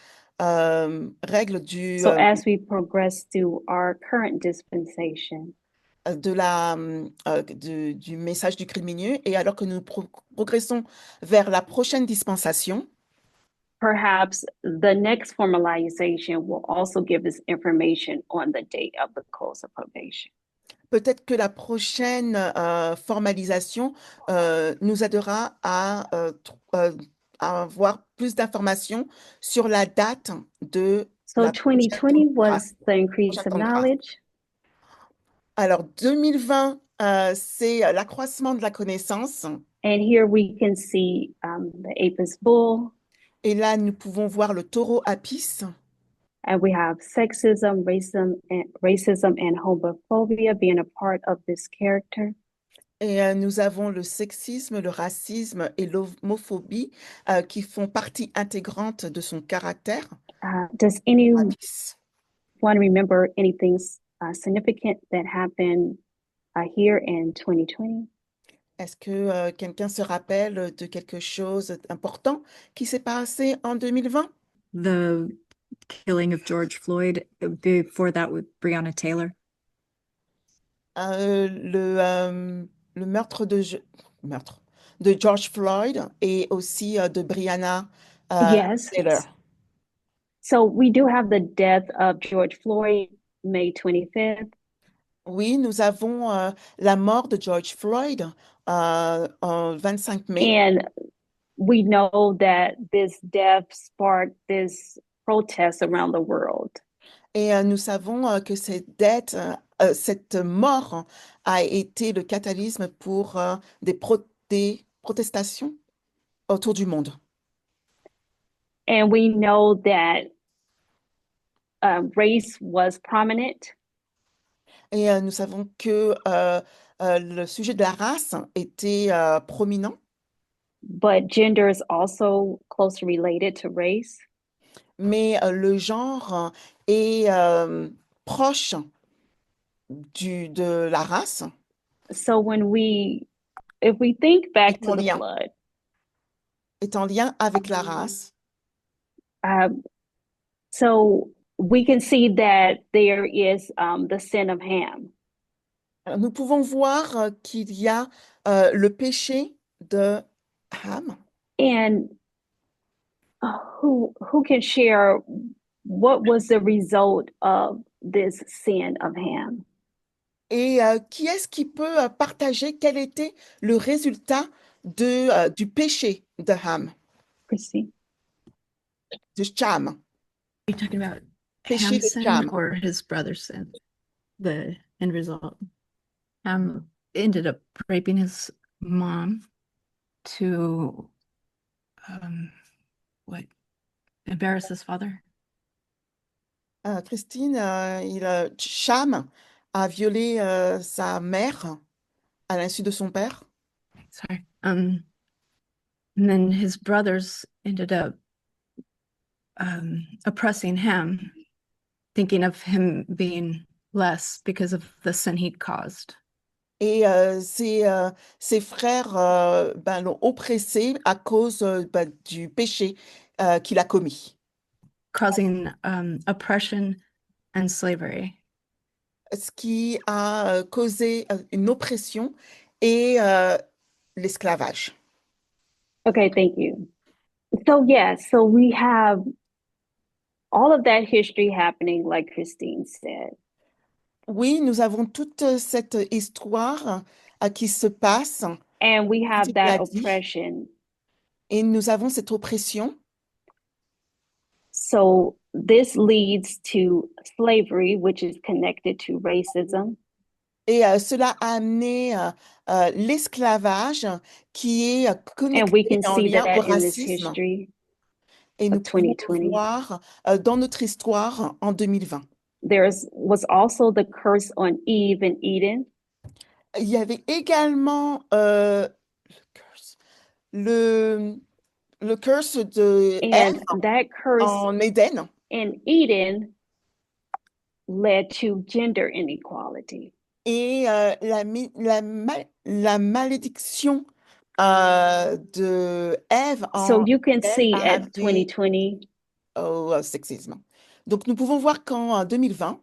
B: règle du
A: So as we progress through our current dispensation,
B: du message du cri lumineux, et alors que nous progressons vers la prochaine dispensation,
A: perhaps the next formalization will also give us information on the date of the close of probation.
B: peut-être que la prochaine formalisation nous aidera à avoir plus d'informations sur la date de
A: So
B: la prochaine
A: 2020
B: temps de grâce.
A: was the increase
B: Prochain
A: of
B: temps de grâce.
A: knowledge.
B: Alors, 2020, c'est l'accroissement de la connaissance.
A: And here we can see the Apis bull,
B: Et là, nous pouvons voir le taureau Apis.
A: and we have sexism, racism, and homophobia being a part of this character.
B: Et nous avons le sexisme, le racisme et l'homophobie qui font partie intégrante de son caractère.
A: Does anyone
B: Apis.
A: remember anything significant that happened here in 2020?
B: Est-ce que quelqu'un se rappelle de quelque chose d'important qui s'est passé en 2020?
F: The killing of George Floyd, before that with Breonna Taylor.
B: Le meurtre de George Floyd et aussi de Breonna
A: Yes.
B: Taylor.
A: So we do have the death of George Floyd, May 25th.
B: Oui, nous avons la mort de George Floyd en 25 mai.
A: And we know that this death sparked this protest around the world.
B: Et nous savons que cette mort a été le catalysme pour des protestations autour du monde.
A: And we know that race was prominent.
B: Et nous savons que le sujet de la race était prominent,
A: But gender is also closely related to race.
B: mais le genre est proche de la race.
A: So if we think back
B: Est
A: to
B: en
A: the
B: lien.
A: flood,
B: Est en lien avec la race.
A: so we can see that there is the sin of Ham.
B: Nous pouvons voir qu'il y a le péché de Ham.
A: And who can share what was the result of this sin of Ham?
B: Et qui est-ce qui peut partager quel était le résultat du péché de Ham,
A: Christine?
B: de Cham,
G: You're talking about
B: péché
G: Ham's
B: de
G: sin
B: Cham?
G: or his brother's sin? The end result. Ham ended up raping his mom to embarrass his father.
B: Christine, Cham a violé sa mère à l'insu de son père.
G: Sorry. And then his brothers ended up oppressing Ham, thinking of him being less because of the sin he'd caused.
B: Et ses frères l'ont opprimé à cause du péché qu'il a commis.
G: Causing oppression and slavery.
B: Ce qui a causé une oppression et l'esclavage.
A: Okay, thank you. So so we have all of that history happening, like Christine said.
B: Oui, nous avons toute cette histoire qui se passe
A: And we have
B: tu
A: that
B: l'as dit.
A: oppression.
B: Et nous avons cette oppression.
A: So this leads to slavery, which is connected to racism.
B: Et cela a amené l'esclavage qui est
A: And we
B: connecté
A: can
B: en
A: see
B: lien
A: that
B: au
A: in this
B: racisme.
A: history
B: Et nous
A: of
B: pouvons
A: 2020.
B: voir dans notre histoire en 2020.
A: There was also the curse on Eve and Eden.
B: Il y avait également le curse de
A: And
B: Ève
A: that curse
B: en Éden.
A: in Eden led to gender inequality.
B: Et la malédiction de Ève
A: So
B: en
A: you can
B: Éden
A: see
B: a
A: at
B: amené
A: 2020,
B: au sexisme. Donc nous pouvons voir qu'en 2020,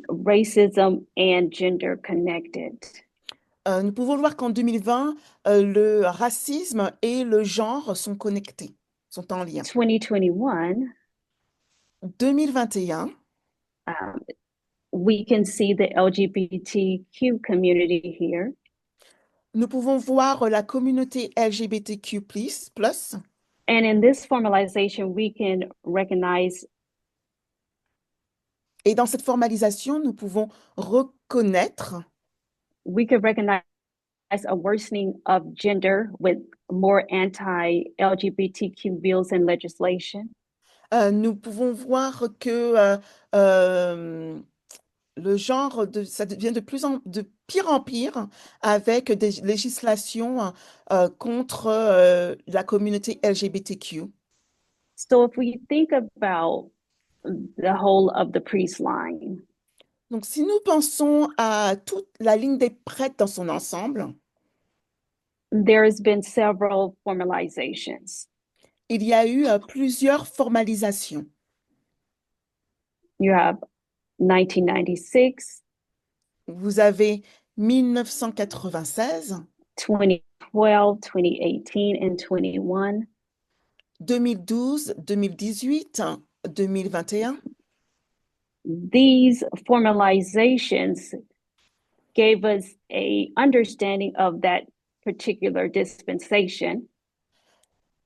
A: racism and gender connected.
B: Nous pouvons voir qu'en 2020, le racisme et le genre sont connectés, sont en lien.
A: 2021,
B: 2021,
A: um, we can see the LGBTQ community here.
B: nous pouvons voir la communauté LGBTQ+.
A: And in this formalization, we can recognize
B: Et dans cette formalisation, nous pouvons reconnaître
A: a worsening of gender with more anti-LGBTQ bills and legislation.
B: nous pouvons voir que le genre, ça devient de pire en pire avec des législations contre la communauté LGBTQ.
A: So if we think about the whole of the priest line,
B: Donc, si nous pensons à toute la ligne des prêtres dans son ensemble,
A: there's been several formalizations.
B: il y a eu plusieurs formalisations.
A: You have 1996,
B: Vous avez 1996,
A: 2012, 2018, and 21.
B: 2012, 2018, 2021.
A: These formalizations gave us a understanding of that particular dispensation.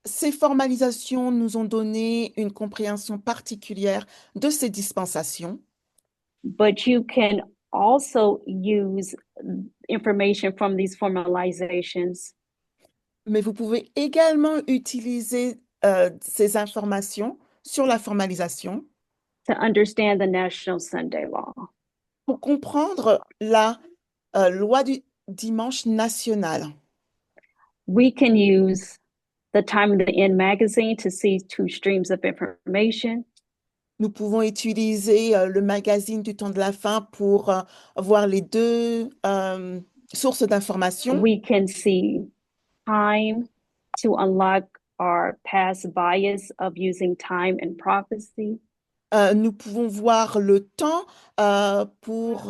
B: Ces formalisations nous ont donné une compréhension particulière de ces dispensations,
A: But you can also use information from these formalizations
B: mais vous pouvez également utiliser ces informations sur la formalisation
A: to understand the National Sunday Law.
B: pour comprendre la loi du dimanche national.
A: We can use the Time of the End magazine to see two streams of information.
B: Nous pouvons utiliser le magazine du temps de la fin pour voir les deux sources d'informations.
A: We can see time to unlock our past bias of using time and prophecy.
B: Nous pouvons voir le temps pour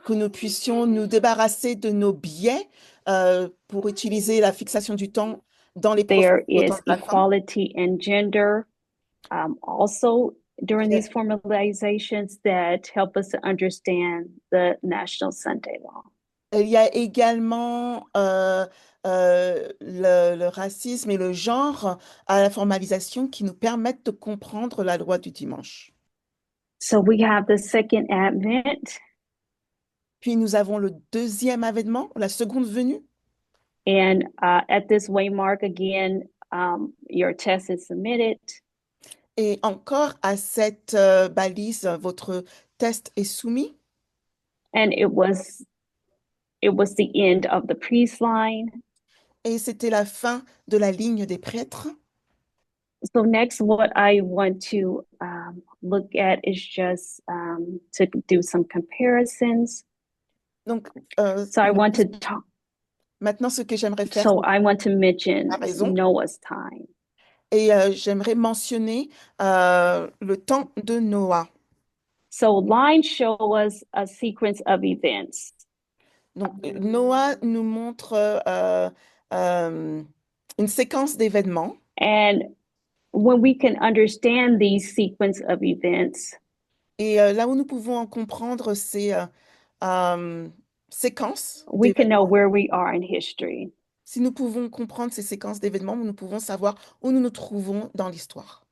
B: que nous puissions nous débarrasser de nos biais pour utiliser la fixation du temps dans les
A: There
B: prophéties au
A: is
B: temps de la fin.
A: equality and gender also during these formalizations that help us to understand the National Sunday Law.
B: Il y a également le racisme et le genre à la formalisation qui nous permettent de comprendre la loi du dimanche.
A: So we have the second advent,
B: Puis nous avons le deuxième avènement, la seconde venue.
A: and at this waymark again, your test is submitted.
B: Et encore à cette balise, votre test est soumis.
A: And it was the end of the priest line.
B: Et c'était la fin de la ligne des prêtres.
A: So next, what I want to look at is just to do some comparisons.
B: Donc,
A: So I want to talk.
B: maintenant, ce que j'aimerais faire,
A: So I want to mention
B: T'as raison.
A: Noah's time.
B: et j'aimerais mentionner le temps de Noah.
A: So lines show us a sequence of events.
B: Donc, Noah nous montre une séquence d'événements.
A: And when we can understand these sequence of events,
B: Et là où nous pouvons en comprendre ces séquences
A: we can know
B: d'événements,
A: where we are in history.
B: si nous pouvons comprendre ces séquences d'événements, nous pouvons savoir où nous nous trouvons dans l'histoire.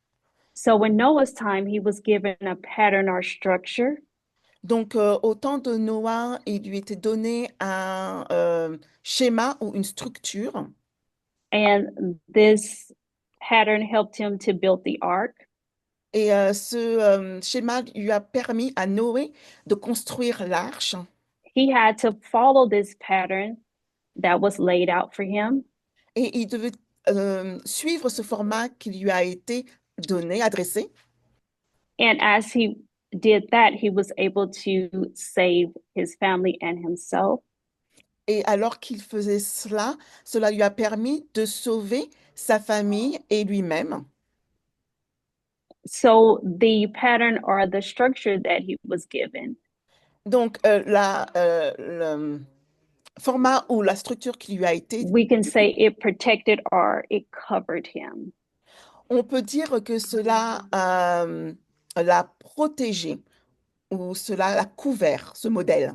A: So in Noah's time, he was given a pattern or structure.
B: Donc, au temps de Noah, il lui était donné un schéma ou une structure.
A: And this pattern helped him to build the ark.
B: Et ce schéma lui a permis à Noé de construire l'arche.
A: He had to follow this pattern that was laid out for him.
B: Et il devait suivre ce format qui lui a été donné, adressé.
A: And as he did that, he was able to save his family and himself.
B: Et alors qu'il faisait cela, cela lui a permis de sauver sa famille et lui-même.
A: So the pattern or the structure that he was given
B: Donc, le format ou la structure qui lui a été,
A: we can say it protected or it covered him.
B: on peut dire que cela l'a protégé ou cela l'a couvert, ce modèle.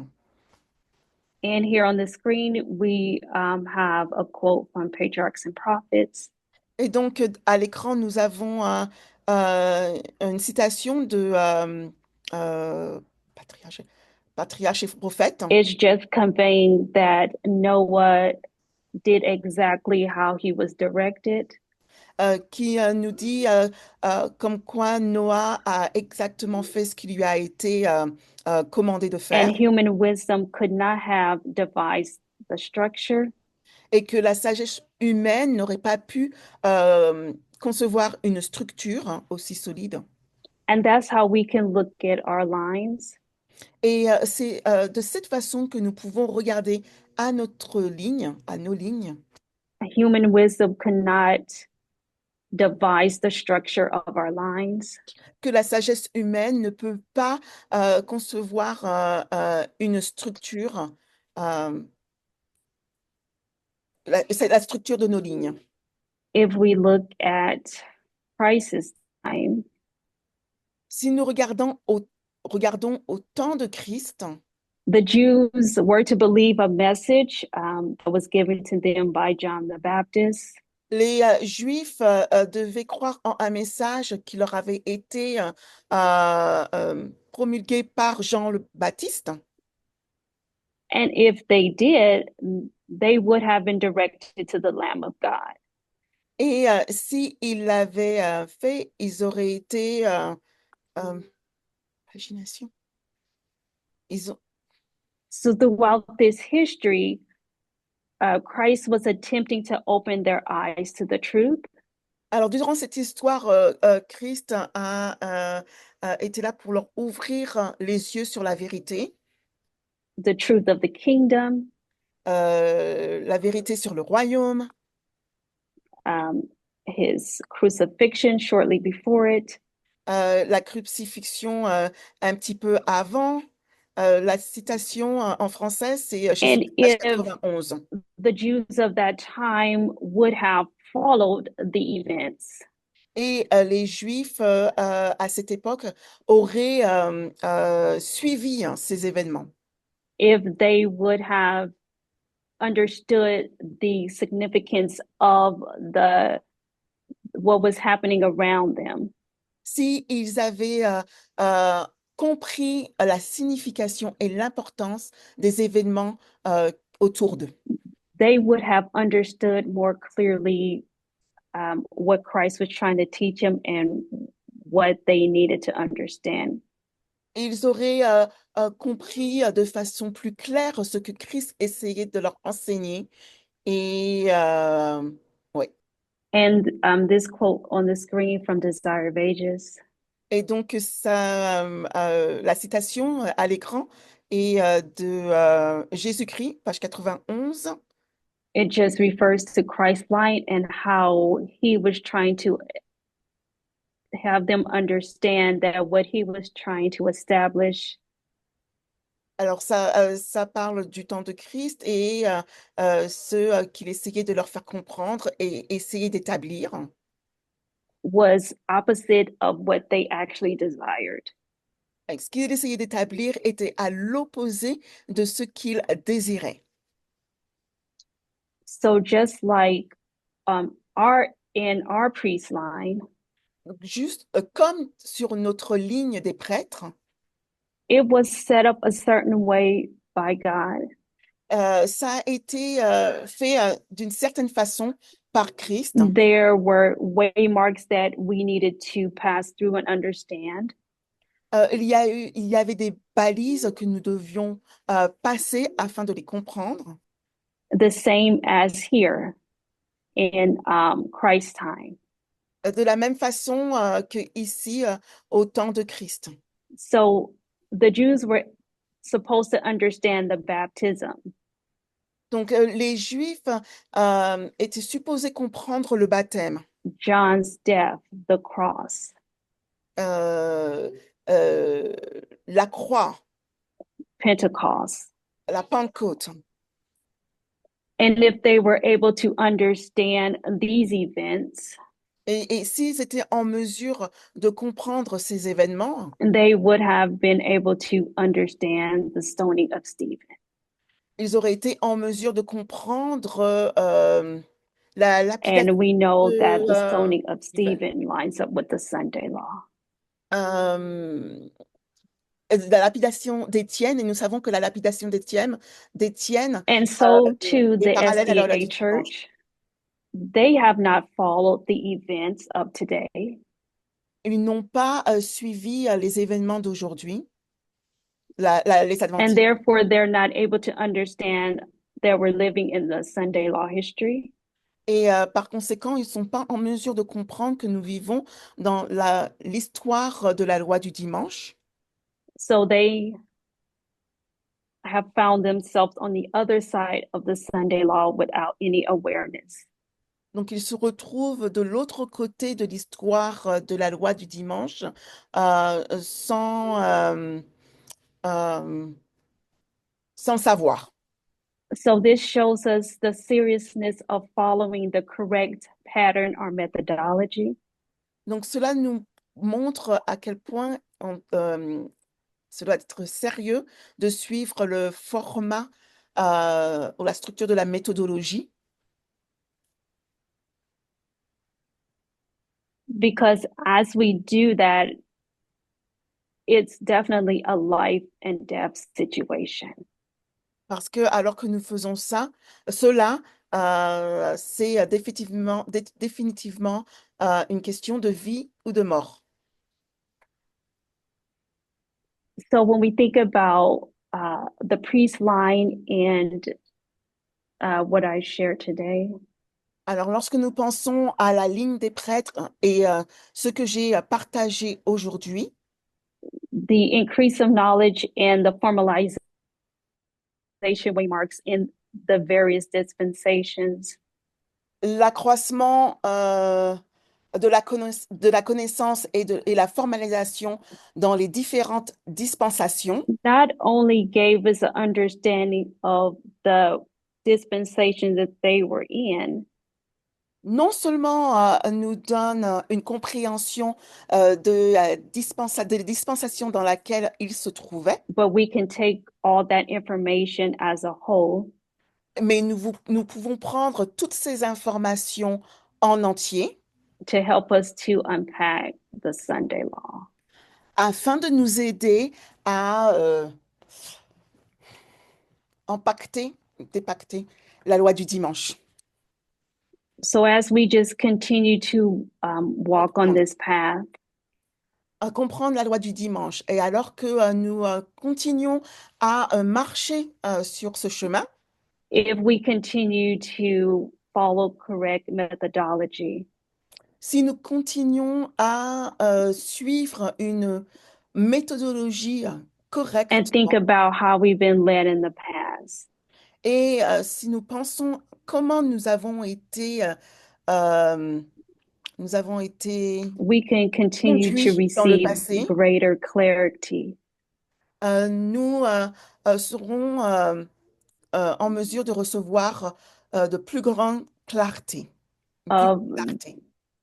A: And here on the screen, we have a quote from Patriarchs and Prophets.
B: Et donc, à l'écran, nous avons une citation de patriarche, patriarche et prophète
A: It's just conveying that Noah did exactly how he was directed,
B: qui nous dit comme quoi Noah a exactement fait ce qui lui a été commandé de faire
A: and human wisdom could not have devised the structure.
B: et que la sagesse humaine n'aurait pas pu concevoir une structure aussi solide.
A: And that's how we can look at our lines.
B: Et c'est de cette façon que nous pouvons regarder à notre ligne, à nos lignes,
A: Human wisdom could not devise the structure of our lines.
B: que la sagesse humaine ne peut pas concevoir une structure, c'est la structure de nos lignes.
A: If we look at Christ's time,
B: Si nous regardons au temps de Christ,
A: the Jews were to believe a message that was given to them by John the Baptist.
B: les Juifs devaient croire en un message qui leur avait été promulgué par Jean le Baptiste.
A: And if they did, they would have been directed to the Lamb of God.
B: Et si ils l'avaient fait, ils auraient été pagination. Ils ont,
A: So throughout this history, Christ was attempting to open their eyes to the truth.
B: Alors, durant cette histoire, Christ a été là pour leur ouvrir les yeux sur la vérité,
A: The truth of the kingdom,
B: la vérité sur le royaume,
A: his crucifixion shortly before it,
B: la crucifixion un petit peu avant. La citation en français, c'est Jésus,
A: And
B: page
A: if
B: 91.
A: the Jews of that time would have followed the events,
B: Et les Juifs à cette époque auraient suivi ces événements.
A: if they would have understood the significance of what was happening around them,
B: Si ils avaient compris la signification et l'importance des événements autour d'eux,
A: they would have understood more clearly what Christ was trying to teach them and what they needed to understand.
B: ils auraient compris de façon plus claire ce que Christ essayait de leur enseigner. Et ouais.
A: And this quote on the screen from Desire of Ages,
B: Et donc, ça, la citation à l'écran est de Jésus-Christ, page 91.
A: it just refers to Christ's light and how he was trying to have them understand that what he was trying to establish
B: Alors, ça parle du temps de Christ et ce qu'il essayait de leur faire comprendre et essayer d'établir,
A: was opposite of what they actually desired.
B: ce qu'il essayait d'établir était à l'opposé de ce qu'il désirait.
A: So just like in our priest line,
B: Donc, juste comme sur notre ligne des prêtres,
A: it was set up a certain way by God.
B: ça a été fait d'une certaine façon par Christ.
A: There were waymarks that we needed to pass through and understand.
B: Il y avait des balises que nous devions passer afin de les comprendre.
A: The same as here in Christ's time.
B: De la même façon que ici au temps de Christ.
A: So the Jews were supposed to understand the baptism.
B: Donc les Juifs étaient supposés comprendre le baptême,
A: John's death, the cross,
B: euh, euh, la croix,
A: Pentecost.
B: la Pentecôte.
A: And if they were able to understand these events,
B: Et s'ils étaient en mesure de comprendre ces événements,
A: they would have been able to understand the stoning of Stephen.
B: ils auraient été en mesure de comprendre
A: And
B: l'application
A: we know that the
B: de,
A: stoning of Stephen lines up with the Sunday law.
B: la lapidation d'Étienne, et nous savons que la lapidation d'Étienne
A: And so to
B: est
A: the
B: parallèle à la loi
A: SDA
B: du dimanche.
A: church, they have not followed the events of today.
B: Ils n'ont pas suivi les événements d'aujourd'hui, les
A: And
B: adventistes.
A: therefore, they're not able to understand that we're living in the Sunday law history.
B: Et par conséquent, ils ne sont pas en mesure de comprendre que nous vivons dans l'histoire de la loi du dimanche.
A: So they have found themselves on the other side of the Sunday law without any awareness.
B: Donc, ils se retrouvent de l'autre côté de l'histoire de la loi du dimanche sans savoir.
A: So this shows us the seriousness of following the correct pattern or methodology.
B: Donc, cela nous montre à quel point cela doit être sérieux de suivre le format ou la structure de la méthodologie.
A: Because as we do that, it's definitely a life and death situation.
B: Parce que alors que nous faisons cela, c'est définitivement une question de vie ou de mort.
A: So when we think about the priest line and what I shared today,
B: Alors, lorsque nous pensons à la ligne des prêtres et ce que j'ai partagé aujourd'hui,
A: the increase of knowledge and the formalization waymarks in the various dispensations,
B: l'accroissement de la connaissance et la formalisation dans les différentes dispensations
A: not only gave us an understanding of the dispensation that they were in,
B: non seulement nous donne une compréhension des dispensations dans laquelle ils se trouvaient,
A: but we can take all that information as a whole
B: mais nous pouvons prendre toutes ces informations en entier
A: to help us to unpack the Sunday law.
B: afin de nous aider à dépacter la loi du dimanche.
A: So as we just continue to walk on this path,
B: À comprendre la loi du dimanche. Et alors que nous continuons à marcher sur ce chemin,
A: if we continue to follow correct methodology,
B: si nous continuons à suivre une méthodologie correcte
A: and think about how we've been led in the past,
B: et si nous pensons comment nous avons été
A: we can continue to
B: conduits dans le
A: receive
B: passé,
A: greater clarity
B: nous serons en mesure de recevoir de plus grande clarté.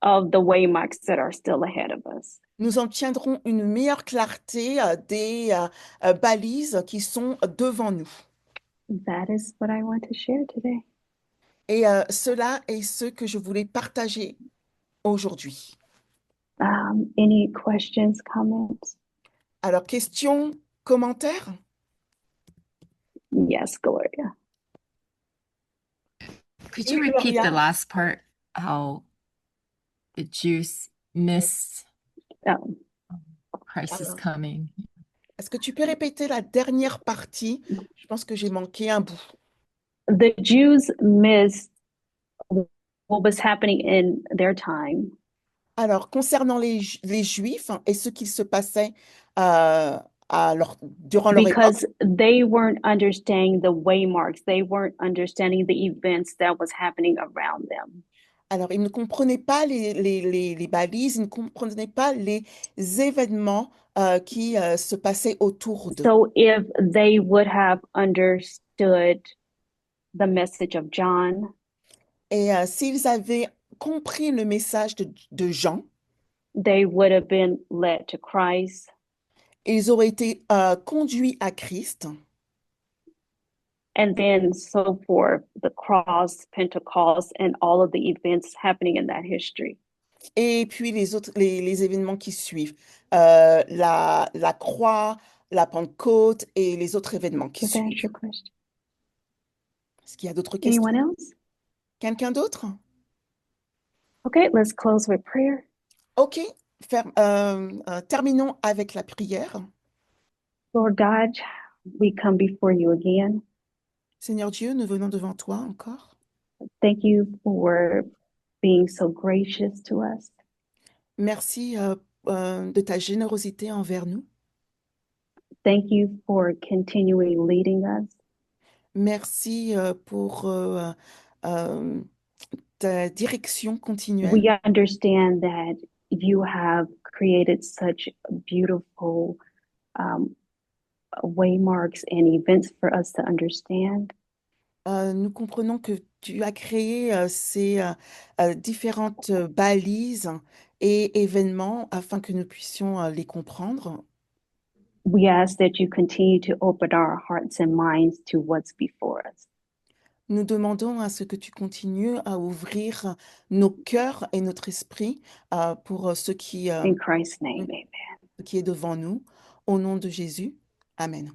A: of the waymarks that are still ahead of us.
B: Nous obtiendrons une meilleure clarté des balises qui sont devant nous.
A: That is what I want to share today.
B: Et cela est ce que je voulais partager aujourd'hui.
A: Any questions, comments?
B: Alors, questions, commentaires?
A: Yes, Gloria.
G: Could you
B: Oui,
G: repeat the
B: Gloria.
G: last part? How the Jews missed Christ is
B: Alors.
G: coming.
B: Est-ce que tu peux répéter la dernière partie? Je pense que j'ai manqué un bout.
A: The Jews missed what was happening in their time
B: Alors, concernant les Juifs et ce qui se passait durant leur époque,
A: because they weren't understanding the waymarks. They weren't understanding the events that was happening around them.
B: Alors, ils ne comprenaient pas les balises, ils ne comprenaient pas les événements qui se passaient autour d'eux.
A: So if they would have understood the message of John,
B: Et s'ils avaient compris le message de Jean,
A: they would have been led to Christ.
B: ils auraient été conduits à Christ.
A: And then so forth, the cross, Pentecost, and all of the events happening in that history.
B: Et puis les événements qui suivent, la croix, la Pentecôte et les autres événements qui
A: Does that answer
B: suivent.
A: your question?
B: Est-ce qu'il y a d'autres
A: Anyone
B: questions?
A: else?
B: Quelqu'un d'autre?
A: Okay, let's close with prayer.
B: Ok, terminons avec la prière.
A: Lord God, we come before you again.
B: Seigneur Dieu, nous venons devant toi encore.
A: Thank you for being so gracious to us.
B: Merci de ta générosité envers nous.
A: Thank you for continuing leading us.
B: Merci pour ta direction continuelle.
A: We understand that you have created such beautiful waymarks and events for us to understand.
B: Nous comprenons que tu as créé ces différentes balises et événements afin que nous puissions les comprendre.
A: We ask that you continue to open our hearts and minds to what's before us.
B: Nous demandons à ce que tu continues à ouvrir nos cœurs et notre esprit pour ce
A: In Christ's name, amen.
B: qui est devant nous. Au nom de Jésus. Amen.